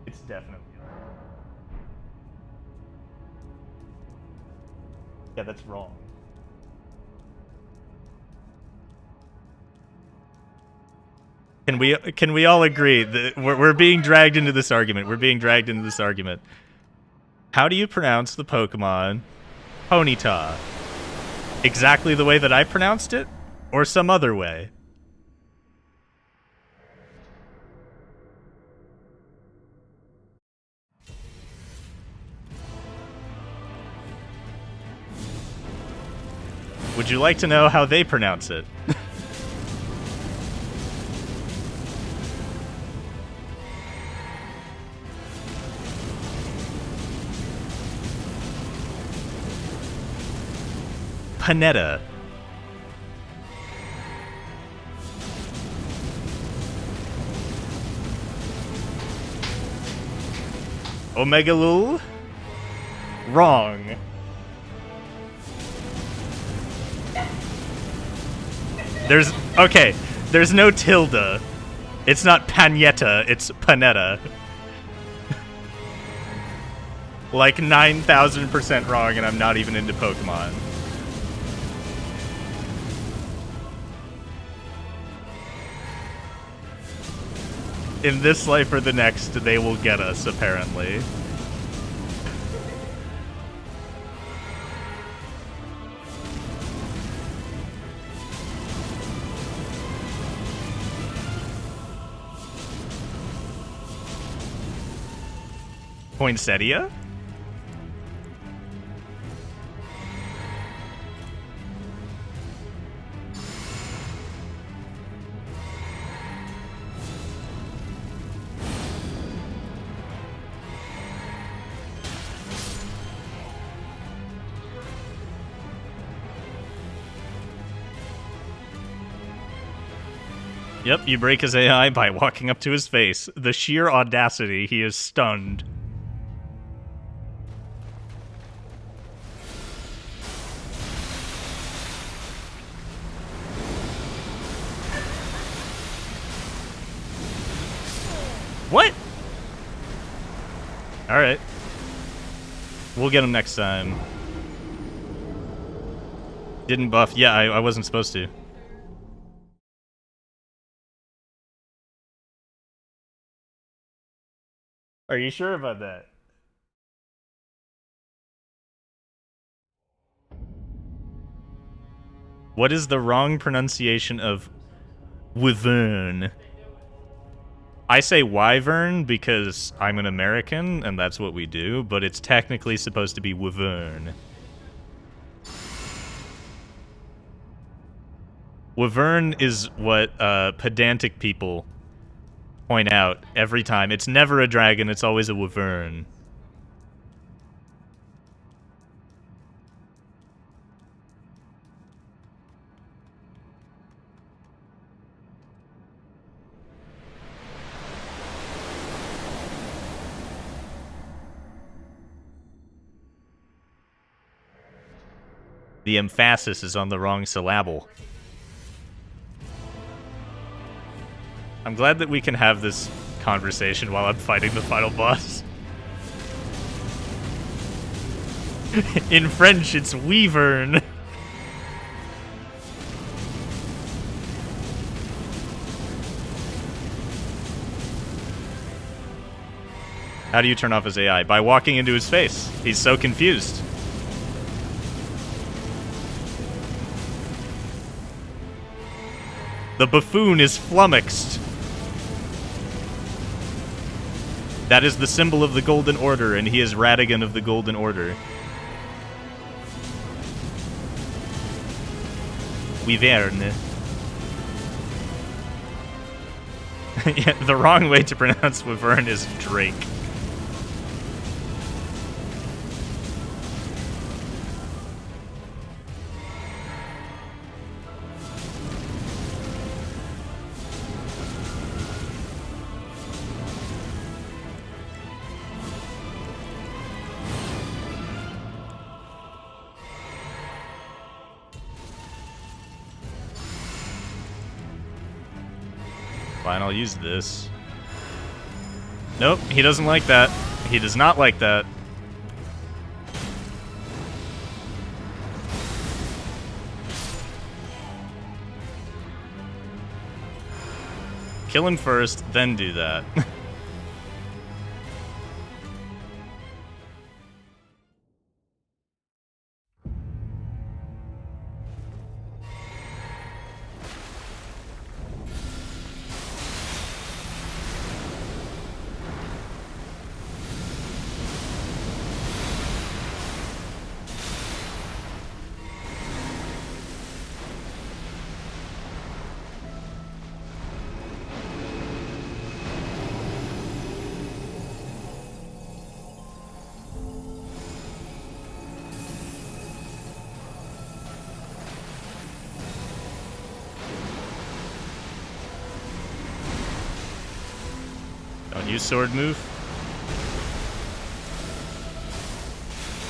It's definitely a pony. Yeah, that's wrong. Can we all agree that we're being dragged into this argument? We're being dragged into this argument. How do you pronounce the Pokemon Ponyta? Exactly the way that I pronounced it? Or some other way? Would you like to know how they pronounce it? Panetta. Omegalul? Wrong. There's no tilde. It's not Panetta, it's Panetta. Like 9,000% wrong, and I'm not even into Pokemon. In this life or the next, they will get us, apparently. Poinsettia? Yep, you break his AI by walking up to his face. The sheer audacity, he is stunned. What? Alright. We'll get him next time. Didn't buff. Yeah, I wasn't supposed to. Are you sure about that? What is the wrong pronunciation of wyvern? I say wyvern because I'm an American and that's what we do, but it's technically supposed to be wyvern. Wyvern is what pedantic people point out every time. It's never a dragon, it's always a wyvern. The emphasis is on the wrong syllable. I'm glad that we can have this conversation while I'm fighting the final boss. In French, it's wyvern. How do you turn off his AI? By walking into his face. He's so confused. The buffoon is flummoxed. That is the symbol of the Golden Order, and he is Ratigan of the Golden Order. Wyvern. Yeah, the wrong way to pronounce Wyvern is Drake. Fine, I'll use this. Nope, he doesn't like that. He does not like that. Kill him first, then do that. Don't use sword move.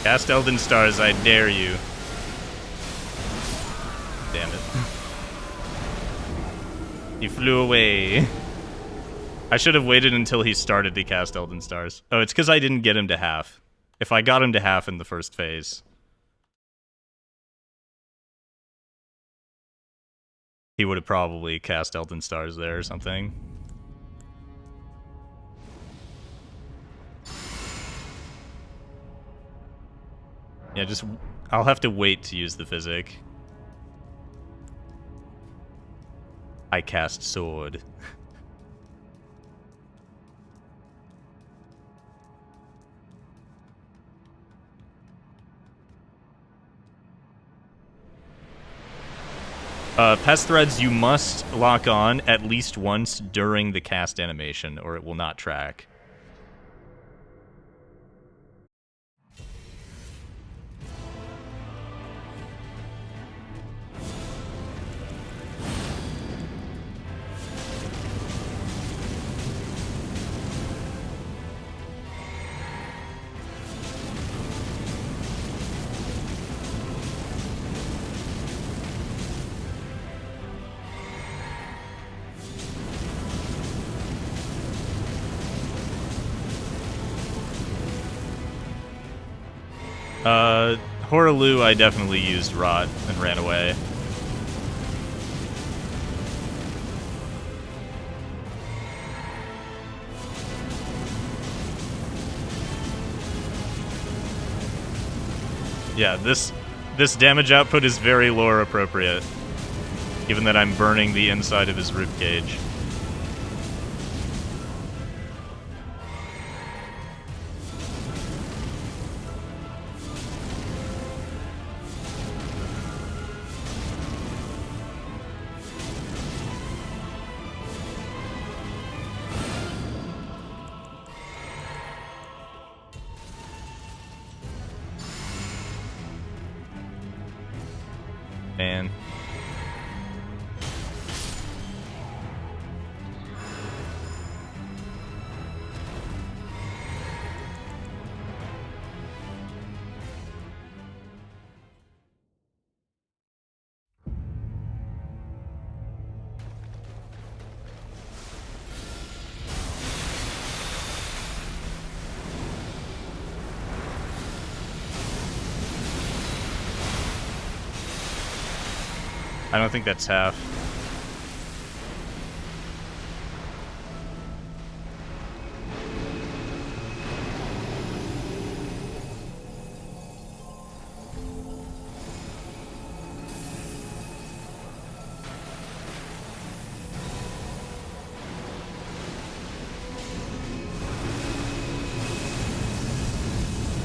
Cast Elden Stars, I dare you. Damn it. He flew away. I should have waited until he started to cast Elden Stars. Oh, it's because I didn't get him to half. If I got him to half in the first phase, he would have probably cast Elden Stars there or something. Yeah, just... I'll have to wait to use the physic. I cast sword. Pest threads you must lock on at least once during the cast animation, or it will not track. Hoaraloo, I definitely used Rot and ran away. Yeah, this damage output is very lore appropriate, given that I'm burning the inside of his ribcage. Man. I don't think that's half.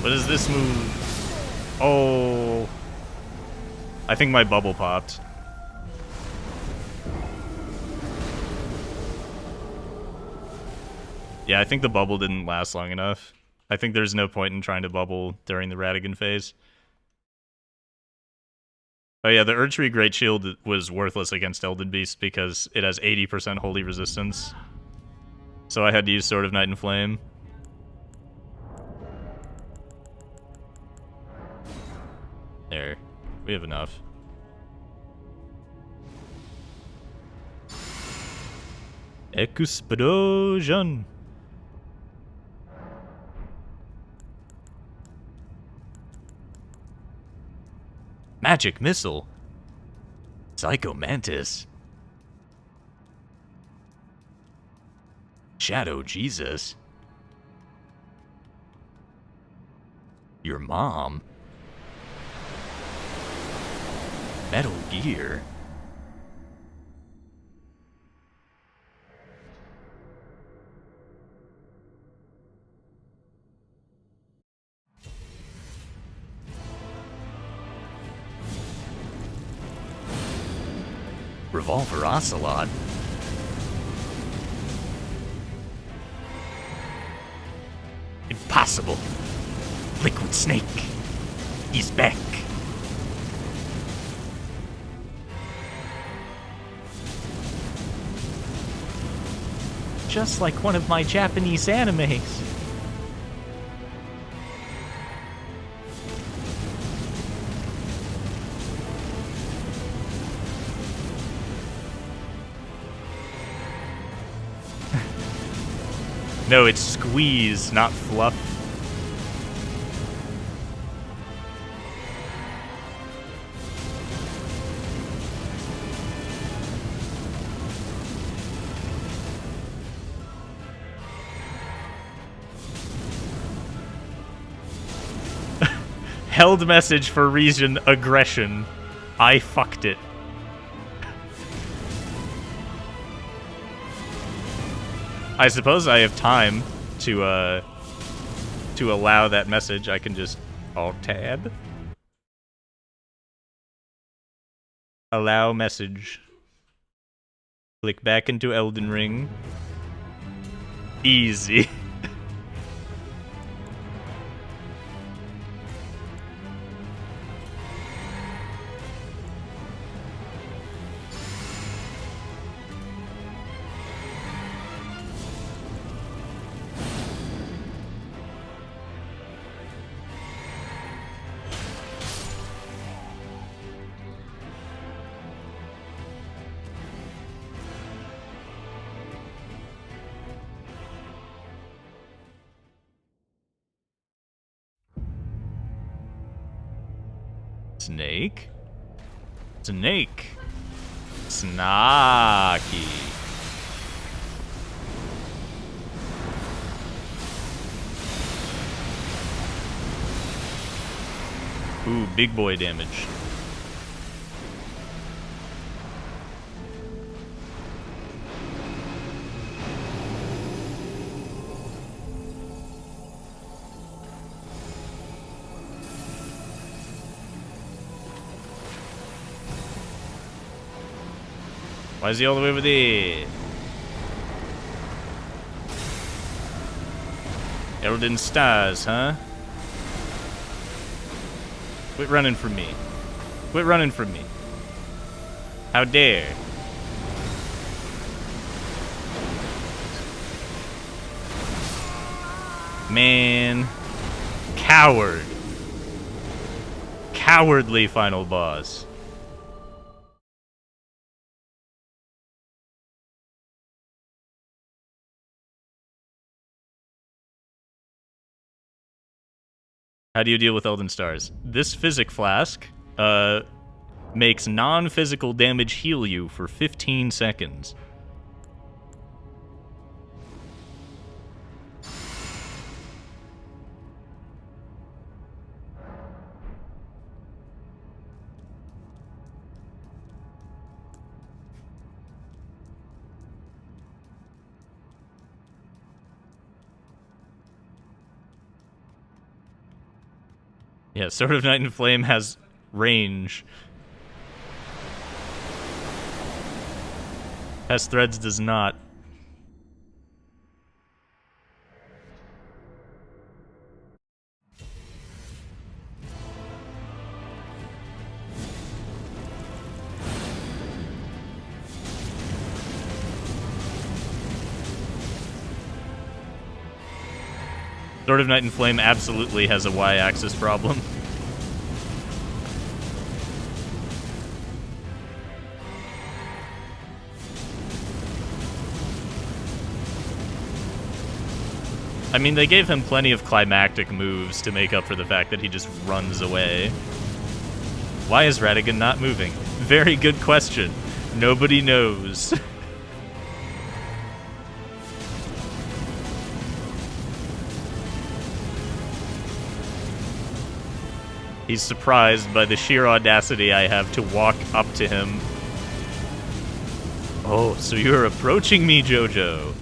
What is this move? Oh. I think my bubble popped. Yeah, I think the bubble didn't last long enough. I think there's no point in trying to bubble during the Ratigan phase. Oh yeah, the Erdtree Great Shield was worthless against Elden Beast because it has 80% holy resistance. So I had to use Sword of Night and Flame. There. We have enough. Explosion! Magic Missile! Psycho Mantis! Shadow Jesus! Your mom? Metal Gear? Revolver Ocelot? Impossible! Liquid Snake! He's back! Just like one of my Japanese animes. No, it's squeeze, not fluff. Held message for region aggression. I fucked it. I suppose I have time to allow that message. I can just Alt-Tab. Allow message. Click back into Elden Ring. Easy. Snake? Snake. Snacky. Ooh, big boy damage. Why is he all the way over there? Elden Stars, huh? Quit running from me. Quit running from me. How dare. Man. Coward. Cowardly final boss. How do you deal with Elden Stars? This Physic Flask makes non-physical damage heal you for 15 seconds. Yeah, Sword of Night and Flame has range. Pest Threads does not. Sword of Night and Flame absolutely has a Y-axis problem. I mean, they gave him plenty of climactic moves to make up for the fact that he just runs away. Why is Ratigan not moving? Very good question. Nobody knows. He's surprised by the sheer audacity I have to walk up to him. Oh, so you're approaching me, Jojo.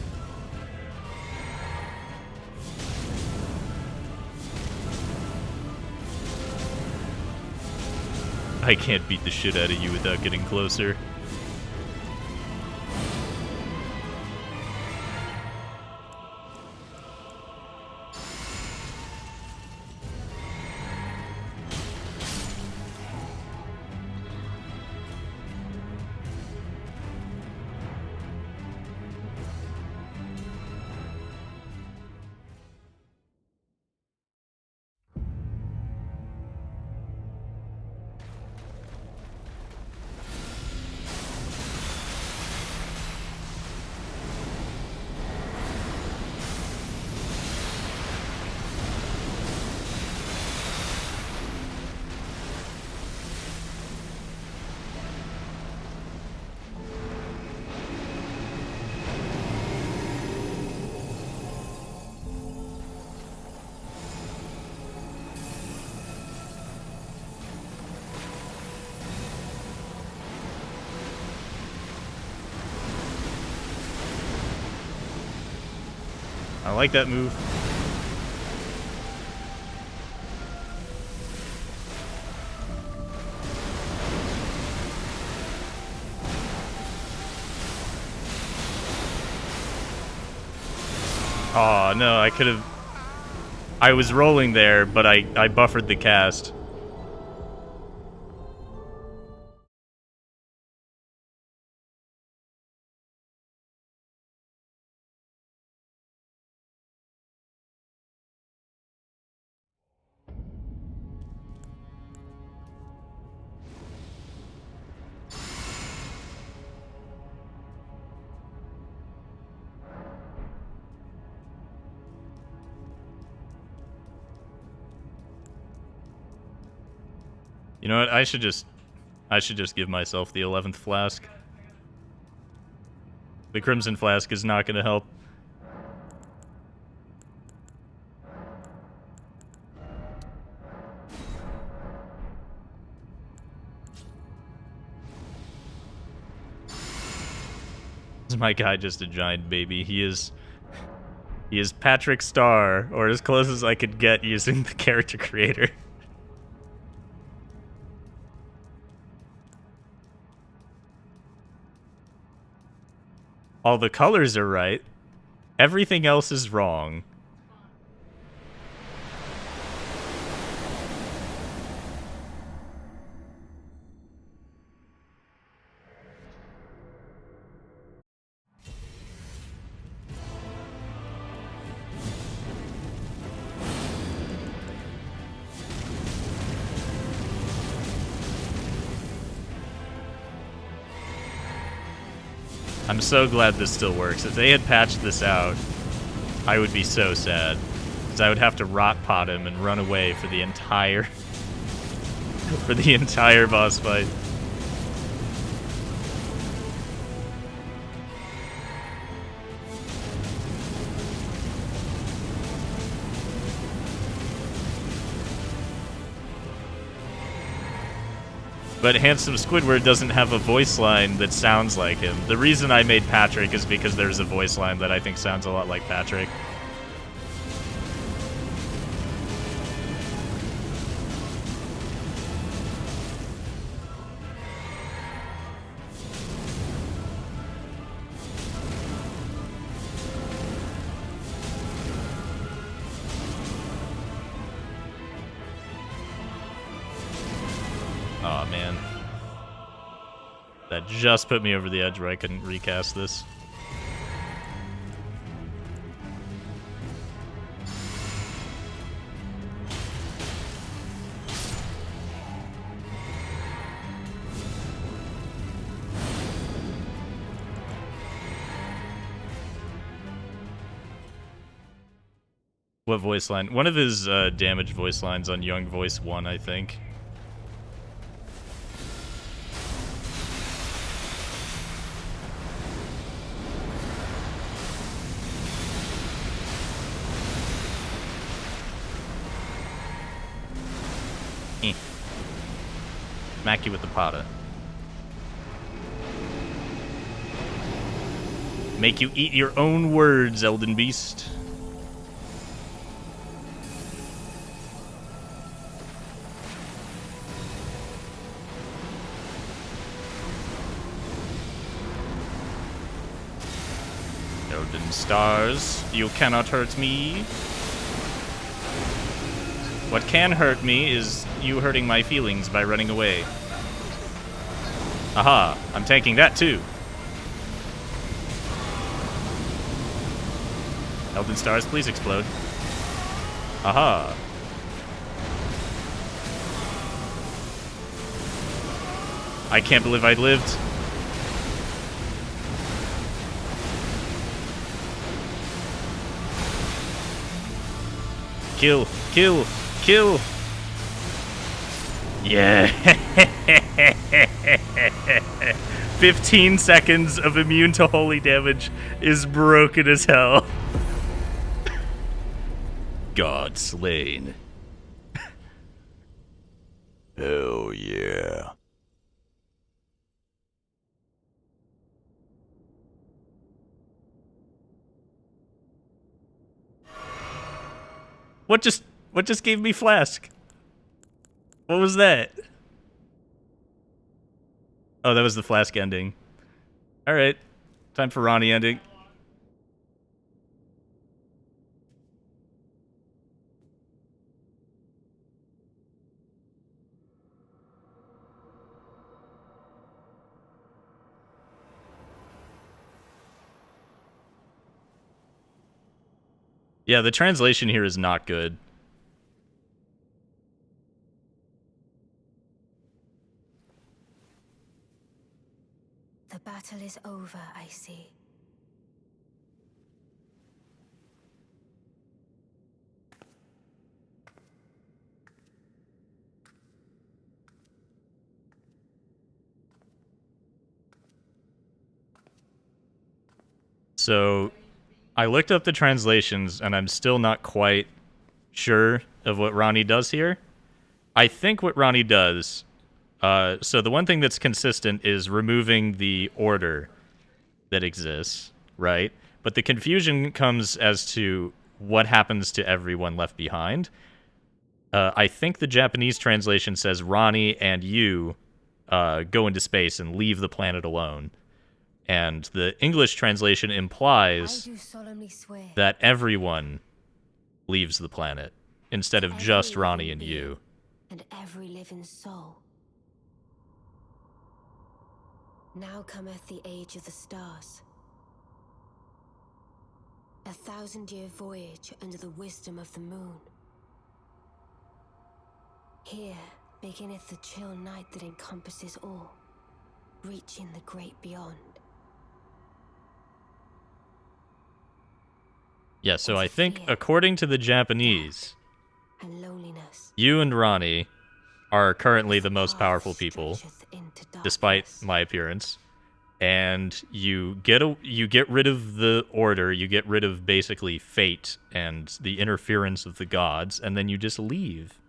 I can't beat the shit out of you without getting closer. I like that move. Oh, no, I could have... I was rolling there, but I buffered the cast. You know what? I should just give myself the 11th flask. The Crimson Flask is not going to help. Is my guy just a giant baby? He is Patrick Star, or as close as I could get using the character creator. All the colors are right. Everything else is wrong. I'm so glad this still works. If they had patched this out, I would be so sad. Because I would have to rot pot him and run away for the entire... for the entire boss fight. But Handsome Squidward doesn't have a voice line that sounds like him. The reason I made Patrick is because there's a voice line that I think sounds a lot like Patrick. Aw, man. That just put me over the edge where I couldn't recast this. What voice line? One of his damage voice lines on Young Voice 1, I think. Smack you with the Pada. Make you eat your own words, Elden Beast. Elden Stars, you cannot hurt me. What can hurt me is you hurting my feelings by running away. Aha, I'm tanking that too. Elden Stars, please explode. Aha. I can't believe I lived. Kill, kill, kill. Yeah. 15 seconds of immune to holy damage is broken as hell. God slain. Hell yeah. What just gave me Flask? What was that? Oh, that was the Flask ending. Alright. Time for Ranni ending. Yeah, the translation here is not good. The battle is over, I see. So, I looked up the translations, and I'm still not quite sure of what Ranni does here. I think what Ranni does... so the one thing that's consistent is removing the order that exists, right? But the confusion comes as to what happens to everyone left behind. I think the Japanese translation says Ranni and you go into space and leave the planet alone. And the English translation implies that everyone leaves the planet instead of just Ranni and you. And every living soul. Now cometh the age of the stars. 1,000-year voyage under the wisdom of the moon. Here beginneth the chill night that encompasses all, reaching the great beyond. Yeah, so I think, according to the Japanese, and loneliness, you and Ranni are currently the most powerful people, despite my appearance. And you get rid of the order, you get rid of basically fate and the interference of the gods, and then you just leave.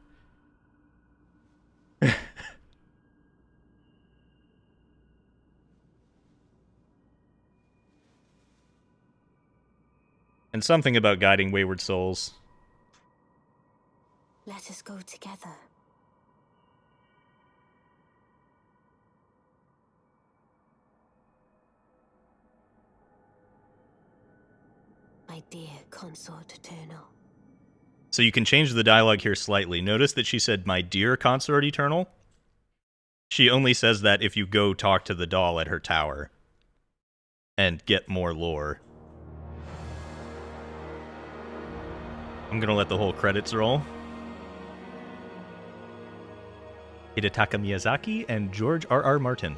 And something about guiding wayward souls. Let us go together. My dear consort eternal. So you can change the dialogue here slightly. Notice that she said, "My dear consort eternal." She only says that if you go talk to the doll at her tower and get more lore. I'm gonna let the whole credits roll. Hidetaka Miyazaki and George R.R. Martin.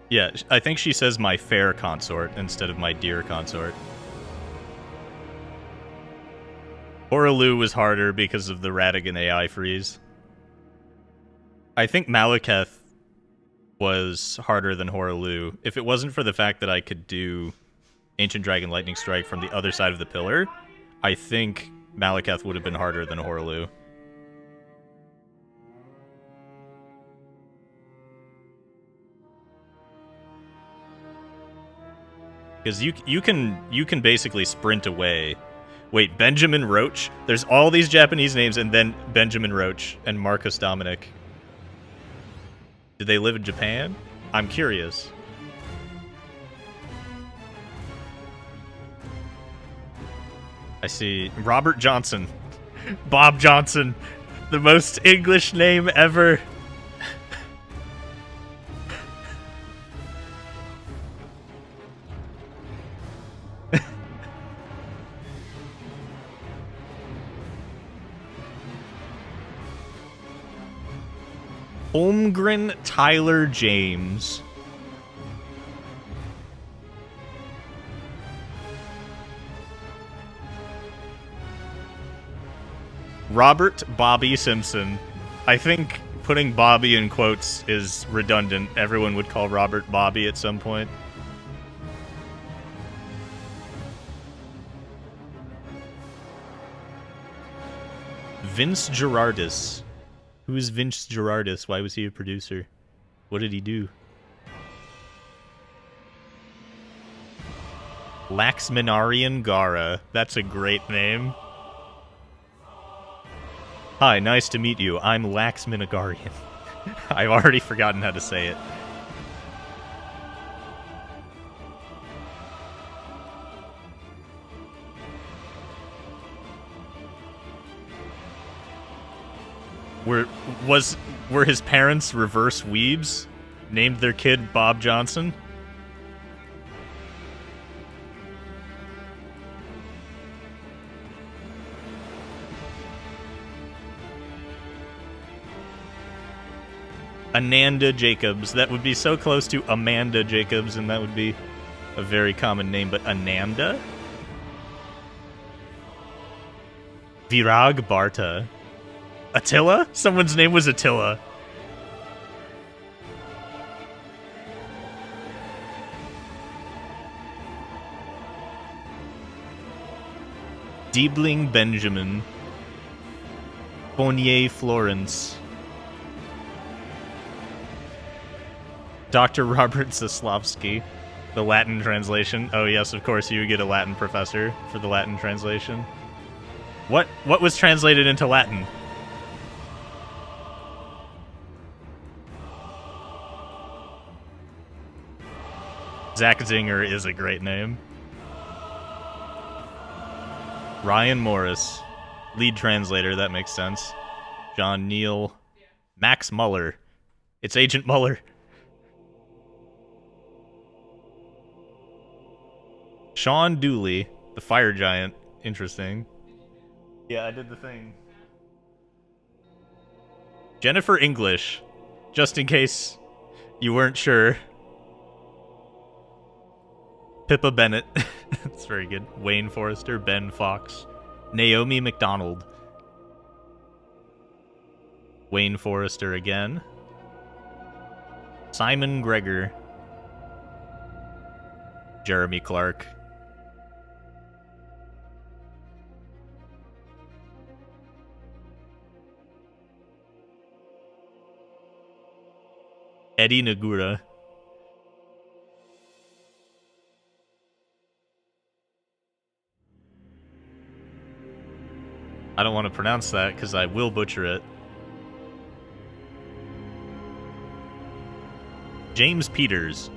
Yeah, I think she says my fair consort instead of my dear consort. Hoaraloo was harder because of the Radigan AI freeze. I think Malekith was harder than Hoaraloo. If it wasn't for the fact that I could do Ancient Dragon Lightning Strike from the other side of the pillar, I think Malekith would have been harder than Hoaraloo. Because you can basically sprint away. Wait, Benjamin Roach? There's all these Japanese names and then Benjamin Roach and Marcus Dominic. Did they live in Japan? I'm curious. I see Robert Johnson. Bob Johnson. The most English name ever. Holmgren Tyler James. Robert Bobby Simpson. I think putting Bobby in quotes is redundant. Everyone would call Robert Bobby at some point. Vince Gerardis. Who is Vince Gerardis? Why was he a producer? What did he do? Laxminarian Gara. That's a great name. Hi, nice to meet you. I'm Laxminagarian. I've already forgotten how to say it. Were his parents reverse weebs? Named their kid Bob Johnson? Ananda Jacobs. That would be so close to Amanda Jacobs, and that would be a very common name, but Ananda? Virag Barta. Attila? Someone's name was Attila. Diebling Benjamin. Bonnier Florence. Dr. Robert Zaslavsky. The Latin translation. Oh yes, of course you get a Latin professor for the Latin translation. What was translated into Latin? Zach Zinger is a great name. Ryan Morris. Lead translator, that makes sense. John Neal. Max Muller. It's Agent Muller. Sean Dooley. The Fire Giant. Interesting. Yeah, I did the thing. Jennifer English. Just in case you weren't sure. Pippa Bennett. That's very good. Wayne Forrester, Ben Fox. Naomi McDonald. Wayne Forrester again. Simon Gregor. Jeremy Clark. Eddie Nagura. I don't want to pronounce that because I will butcher it. James Peters.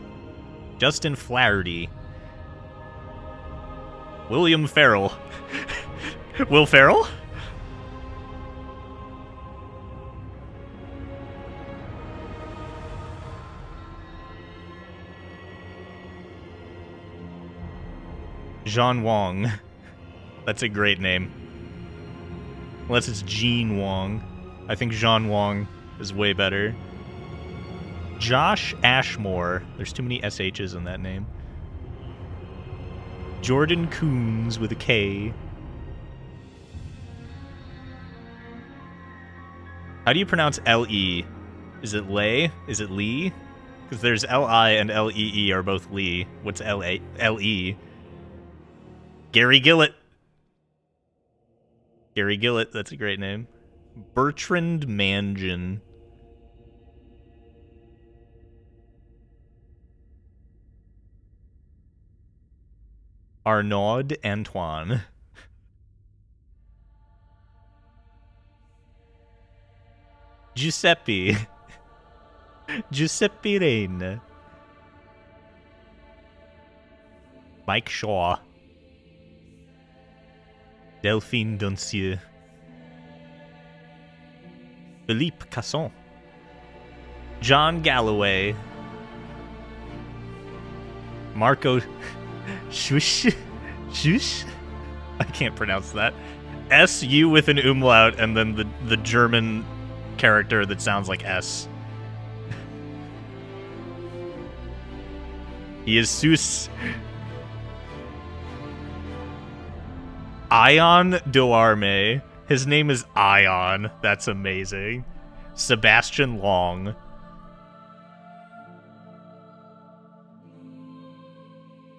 Justin Flaherty. William Farrell. Will Ferrell? Jean Wong. That's a great name. Unless it's Gene Wong. I think Jean Wong is way better. Josh Ashmore. There's too many SHs in that name. Jordan Coons with a K. How do you pronounce L-E? Is it Lay? Is it Lee? Because there's L-I and L-E-E are both Lee. What's L-A? L-E? Gary Gillett. Gary Gillett, that's a great name. Bertrand Mangan. Arnaud Antoine. Giuseppe. Giuseppe Rain. Mike Shaw. Delphine Doncieux. Philippe Casson. John Galloway. Marco Shush. Shush? I can't pronounce that. S-U with an umlaut and then the German character that sounds like S. He is Sus. Ion Duarme. His name is Ion. That's amazing. Sebastian Long.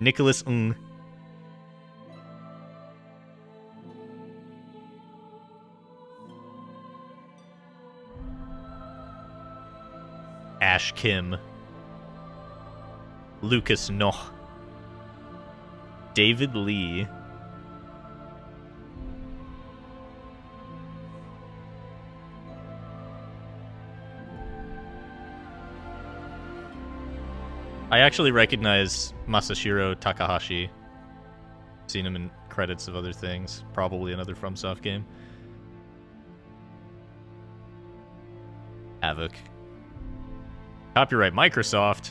Nicholas Ng. Ash Kim. Lucas Noh. David Lee. I actually recognize Masashiro Takahashi. Seen him in credits of other things. Probably another FromSoft game. Havoc. Copyright Microsoft.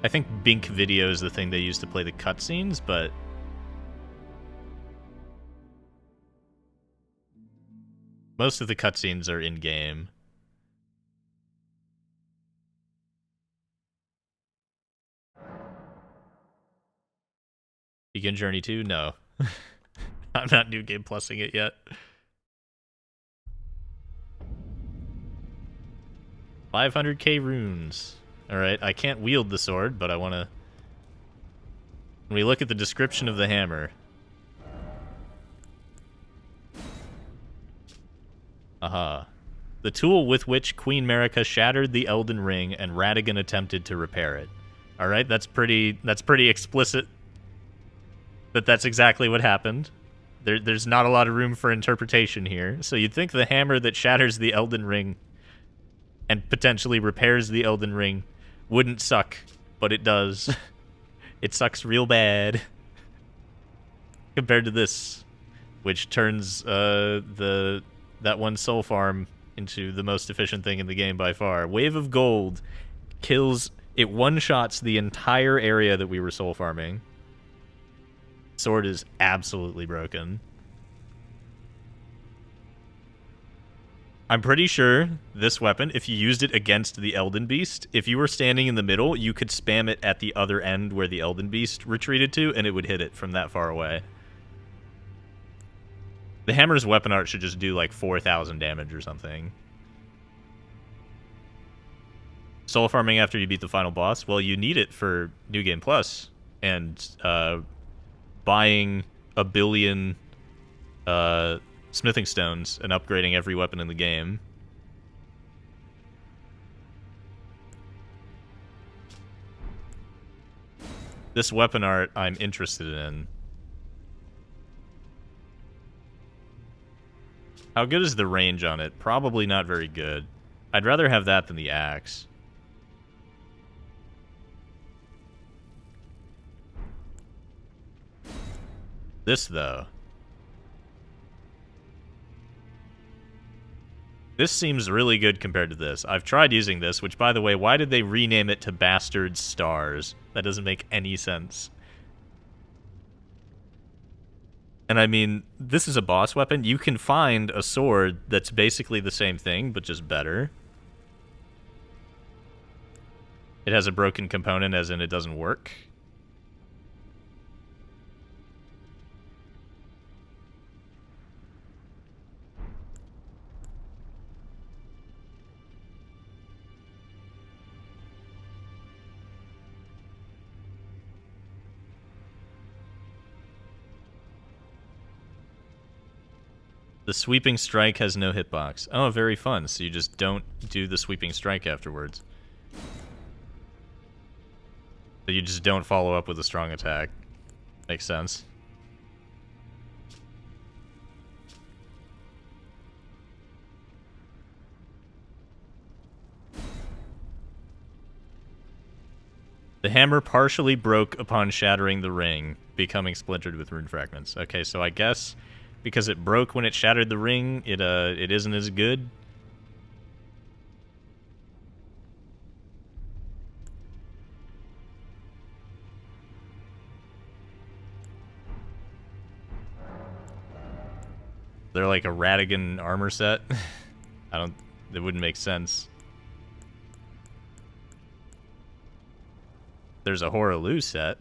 I think Bink Video is the thing they use to play the cutscenes, but most of the cutscenes are in-game. Begin Journey 2? No. I'm not New Game Plusing it yet. 500k runes. Alright, I can't wield the sword, but I want to... When we look at the description of the hammer... Aha. The tool with which Queen Marika shattered the Elden Ring and Radagon attempted to repair it. Alright, that's pretty explicit. That's exactly what happened. There's not a lot of room for interpretation here. So you'd think the hammer that shatters the Elden Ring and potentially repairs the Elden Ring wouldn't suck, but it does. It sucks real bad. Compared to this, which turns that one soul farm into the most efficient thing in the game by far. Wave of Gold kills... It one-shots the entire area that we were soul farming. Sword is absolutely broken. I'm pretty sure this weapon, if you used it against the Elden Beast, if you were standing in the middle, you could spam it at the other end where the Elden Beast retreated to, and it would hit it from that far away. The hammer's weapon art should just do like 4,000 damage or something. Soul farming after you beat the final boss? Well, you need it for New Game Plus, and buying 1 billion smithing stones and upgrading every weapon in the game. This weapon art I'm interested in. How good is the range on it? Probably not very good. I'd rather have that than the axe. This, though. This seems really good compared to this. I've tried using this, which, by the way, why did they rename it to Bastard Stars? That doesn't make any sense. And I mean, this is a boss weapon. You can find a sword that's basically the same thing, but just better. It has a broken component, as in it doesn't work. The sweeping strike has no hitbox. Oh, very fun. So you just don't do the sweeping strike afterwards. So you just don't follow up with a strong attack. Makes sense. The hammer partially broke upon shattering the ring, becoming splintered with rune fragments. Okay, so I guess because it broke when it shattered the ring, it isn't as good. They're like a Radigan armor set. It wouldn't make sense. There's a Hoaraloo set.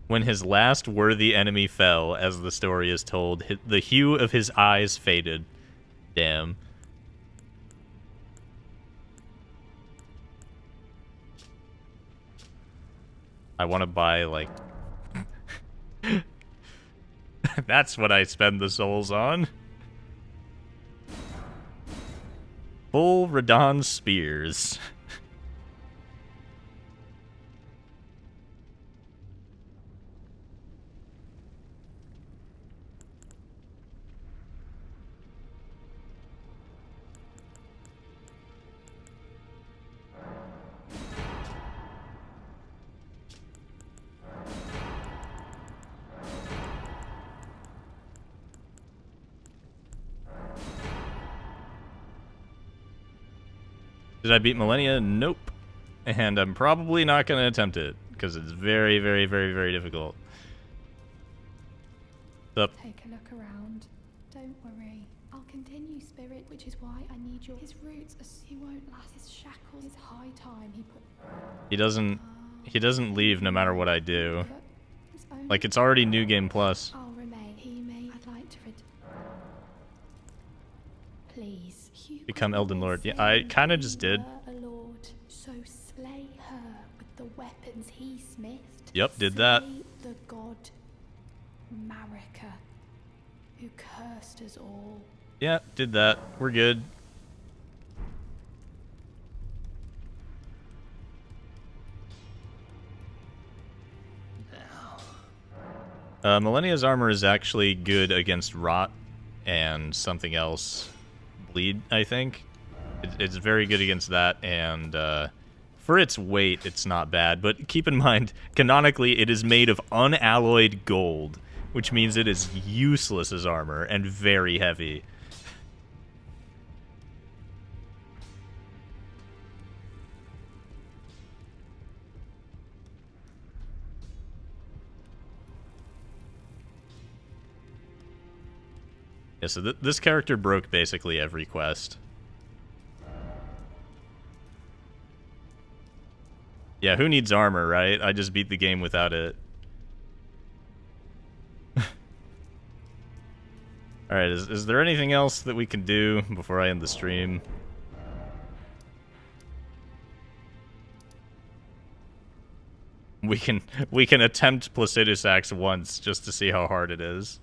When his last worthy enemy fell, as the story is told, the hue of his eyes faded. Damn. I want to buy, like... That's what I spend the souls on. Full Radon spears. Did I beat Millennia? Nope. And I'm probably not going to attempt it, because it's very, very, very, very difficult. What's up? Take a look around. Don't worry. I'll continue, Spirit, which is why I need your... His roots, he won't last. His shackles, it's high time he put... He doesn't leave no matter what I do. Like, it's already New Game Plus. I'll remain. He may... I'd like to... Please. Become Elden Lord. Yeah, I kind of just did. A lord, so slay her with the weapons he smithed. Yep, did that. Slay the god Marika, who cursed us all. Yeah, did that. We're good. Millennia's armor is actually good against rot and something else. Bleed, I think. It's very good against that, and for its weight, it's not bad. But keep in mind, canonically, it is made of unalloyed gold, which means it is useless as armor and very heavy. Yeah, so this character broke basically every quest. Yeah, who needs armor, right? I just beat the game without it. Alright, is there anything else that we can do before I end the stream? We can attempt Placidus Axe once just to see how hard it is.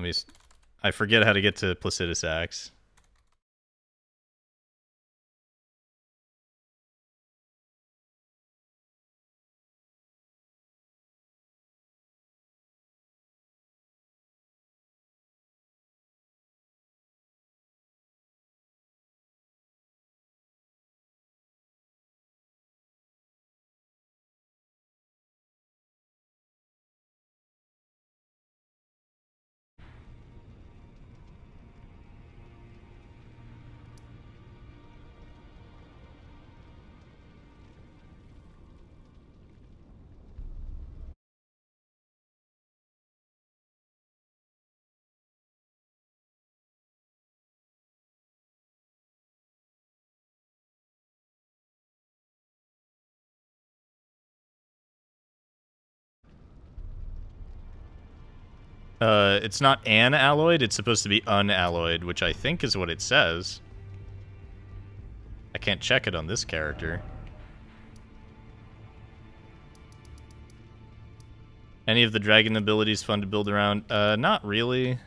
Let me... I forget how to get to Placidus Axe. It's not an alloyed, it's supposed to be unalloyed, which I think is what it says. I can't check it on this character. Any of the dragon abilities fun to build around? Not really.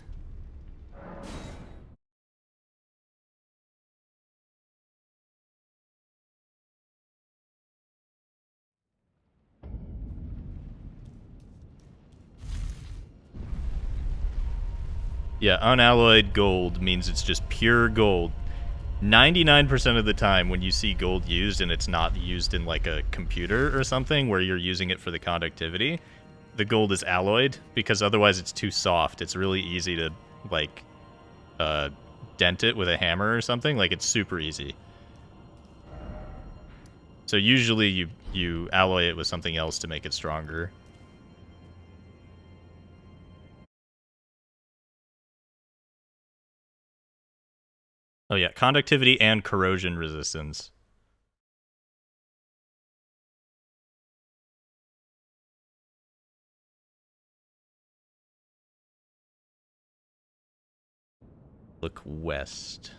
Yeah, unalloyed gold means it's just pure gold. 99% of the time when you see gold used and it's not used in like a computer or something where you're using it for the conductivity, the gold is alloyed because otherwise it's too soft. It's really easy to like dent it with a hammer or something. Like it's super easy. So usually you alloy it with something else to make it stronger. Oh yeah, conductivity and corrosion resistance. Look west.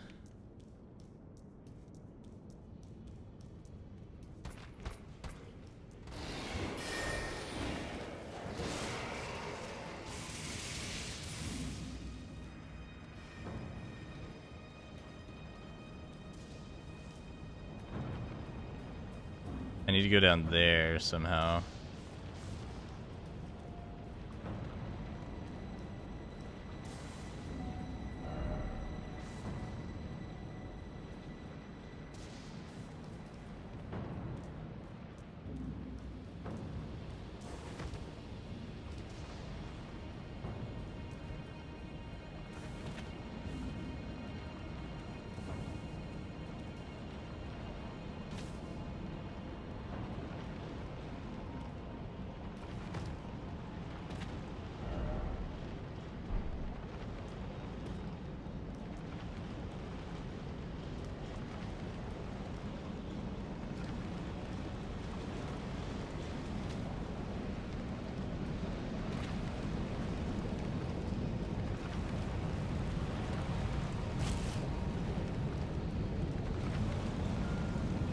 I need to go down there somehow.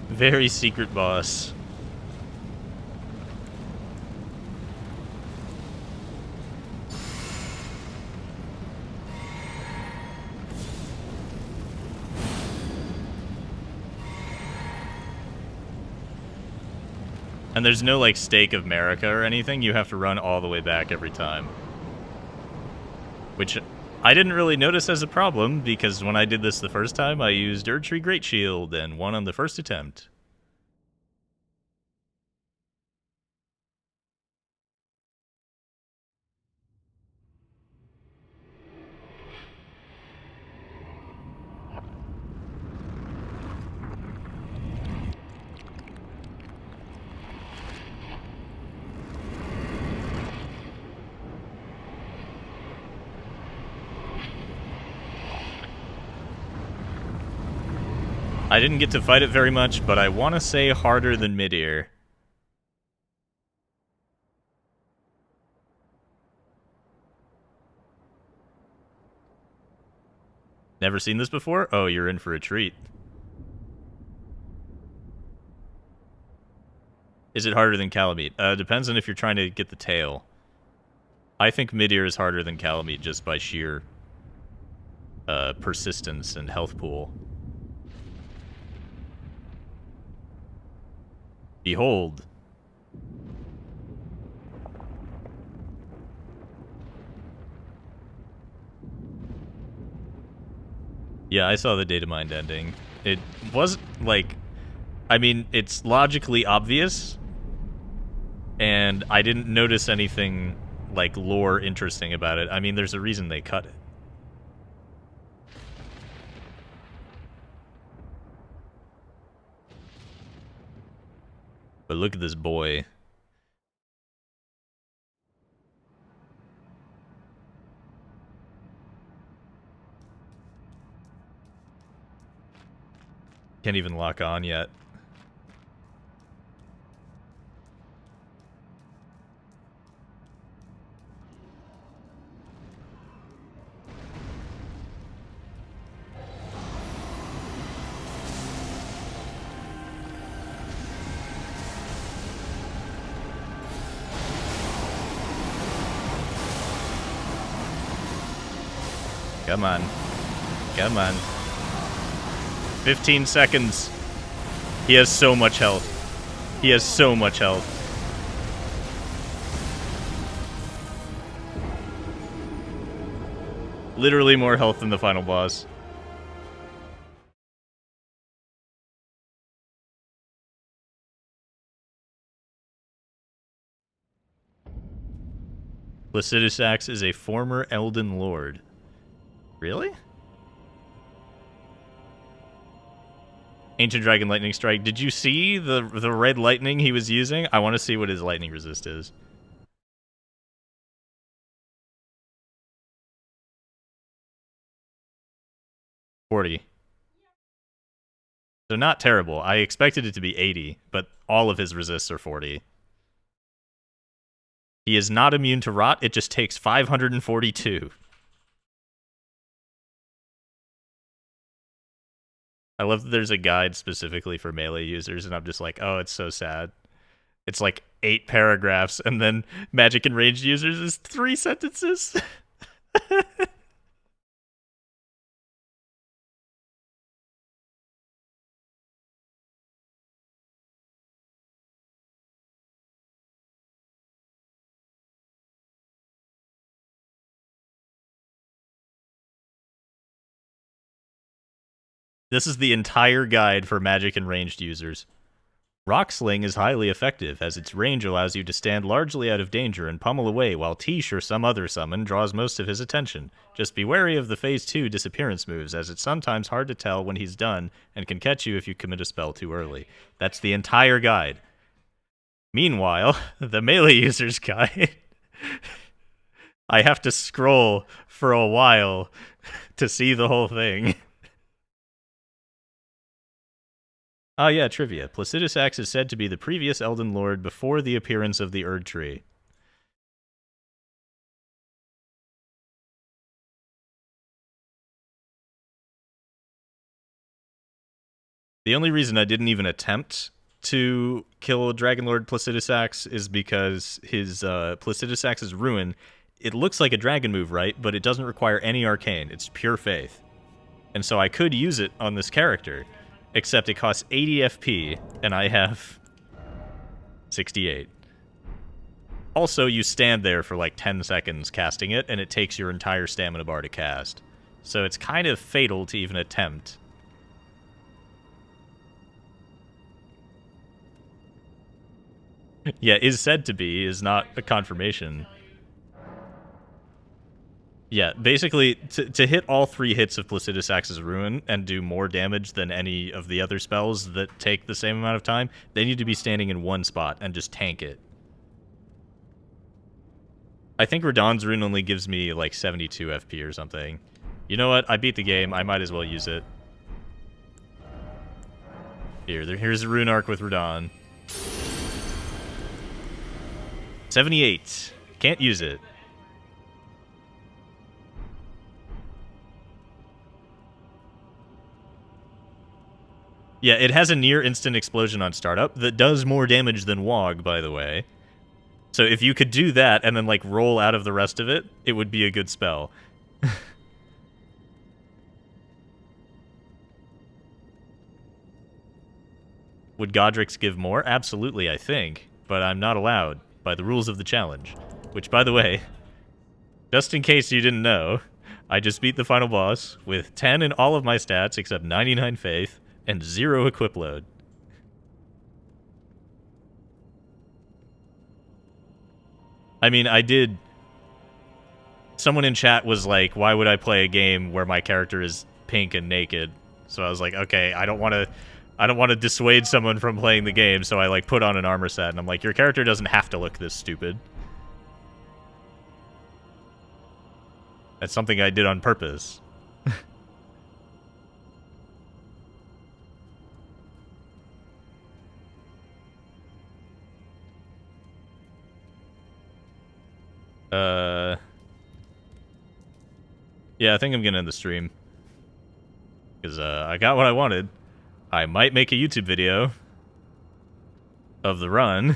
Very secret boss. And there's no, like, stake of Marika or anything. You have to run all the way back every time. Which I didn't really notice as a problem, because when I did this the first time, I used Erdtree Great Shield and won on the first attempt. I didn't get to fight it very much, but I want to say harder than Midir. Never seen this before? Oh, you're in for a treat. Is it harder than Calamite? Depends on if you're trying to get the tail. I think Midir is harder than Kalameet just by sheer persistence and health pool. Behold. Yeah, I saw the data mined ending. It was like, I mean, it's logically obvious, and I didn't notice anything like lore interesting about it. I mean, there's a reason they cut it. But look at this boy. Can't even lock on yet. Come on. Come on. 15 seconds. He has so much health. He has so much health. Literally more health than the final boss. Placidus Axe is a former Elden Lord. Really? Ancient Dragon Lightning Strike. Did you see the red lightning he was using? I want to see what his lightning resist is. $40. So not terrible. I expected it to be $80, but all of his resists are $40. He is not immune to rot. It just takes 542. I love that there's a guide specifically for melee users, and I'm just like, oh, it's so sad. It's like 8 paragraphs, and then magic and ranged users is 3 sentences. This is the entire guide for magic and ranged users. Rock Sling is highly effective, as its range allows you to stand largely out of danger and pummel away, while Tish or some other summon draws most of his attention. Just be wary of the Phase 2 disappearance moves, as it's sometimes hard to tell when he's done, and can catch you if you commit a spell too early. That's the entire guide. Meanwhile, the melee user's guide... I have to scroll for a while to see the whole thing. Ah, yeah, trivia. Placidus Axe is said to be the previous Elden Lord before the appearance of the Erd Tree. The only reason I didn't even attempt to kill Dragonlord Placidus Axe is because his Placidus Axe's Ruin, it looks like a dragon move, right? But it doesn't require any arcane. It's pure faith. And so I could use it on this character. Except it costs 80 FP, and I have 68. Also, you stand there for like 10 seconds casting it, and it takes your entire stamina bar to cast. So it's kind of fatal to even attempt. Yeah, is said to be, is not a confirmation. Yeah, basically, to hit all 3 hits of Placidus Axe's Ruin and do more damage than any of the other spells that take the same amount of time, they need to be standing in one spot and just tank it. I think Radahn's Rune only gives me like 72 FP or something. You know what? I beat the game. I might as well use it. Here's a Rune Arc with Radahn. 78. Can't use it. Yeah, it has a near instant explosion on startup that does more damage than Wog, by the way. So if you could do that and then, like, roll out of the rest of it, it would be a good spell. Would Godric's give more? Absolutely, I think. But I'm not allowed by the rules of the challenge. Which, by the way, just in case you didn't know, I just beat the final boss with 10 in all of my stats except 99 faith and 0 equip load. I mean, I did... Someone in chat was like, why would I play a game where my character is pink and naked? So I was like, okay, I don't want to dissuade someone from playing the game, so I, like, put on an armor set, and I'm like, your character doesn't have to look this stupid. That's something I did on purpose. Yeah, I think I'm gonna end the stream. Because, I got what I wanted. I might make a YouTube video of the run.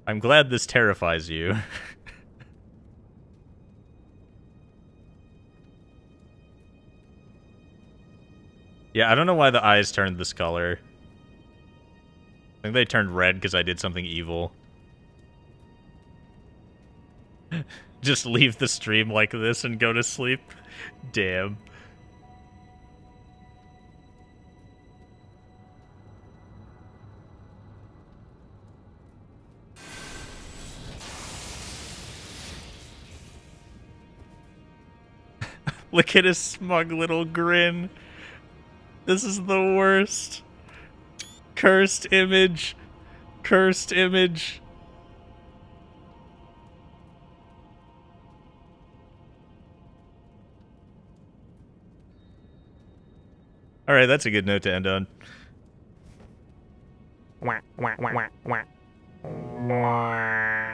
I'm glad this terrifies you. Yeah, I don't know why the eyes turned this color. I think they turned red because I did something evil. Just leave the stream like this and go to sleep? Damn. Look at his smug little grin. This is the worst. Cursed image. Cursed image. Alright, that's a good note to end on. Wah, wah, wah, wah, wah.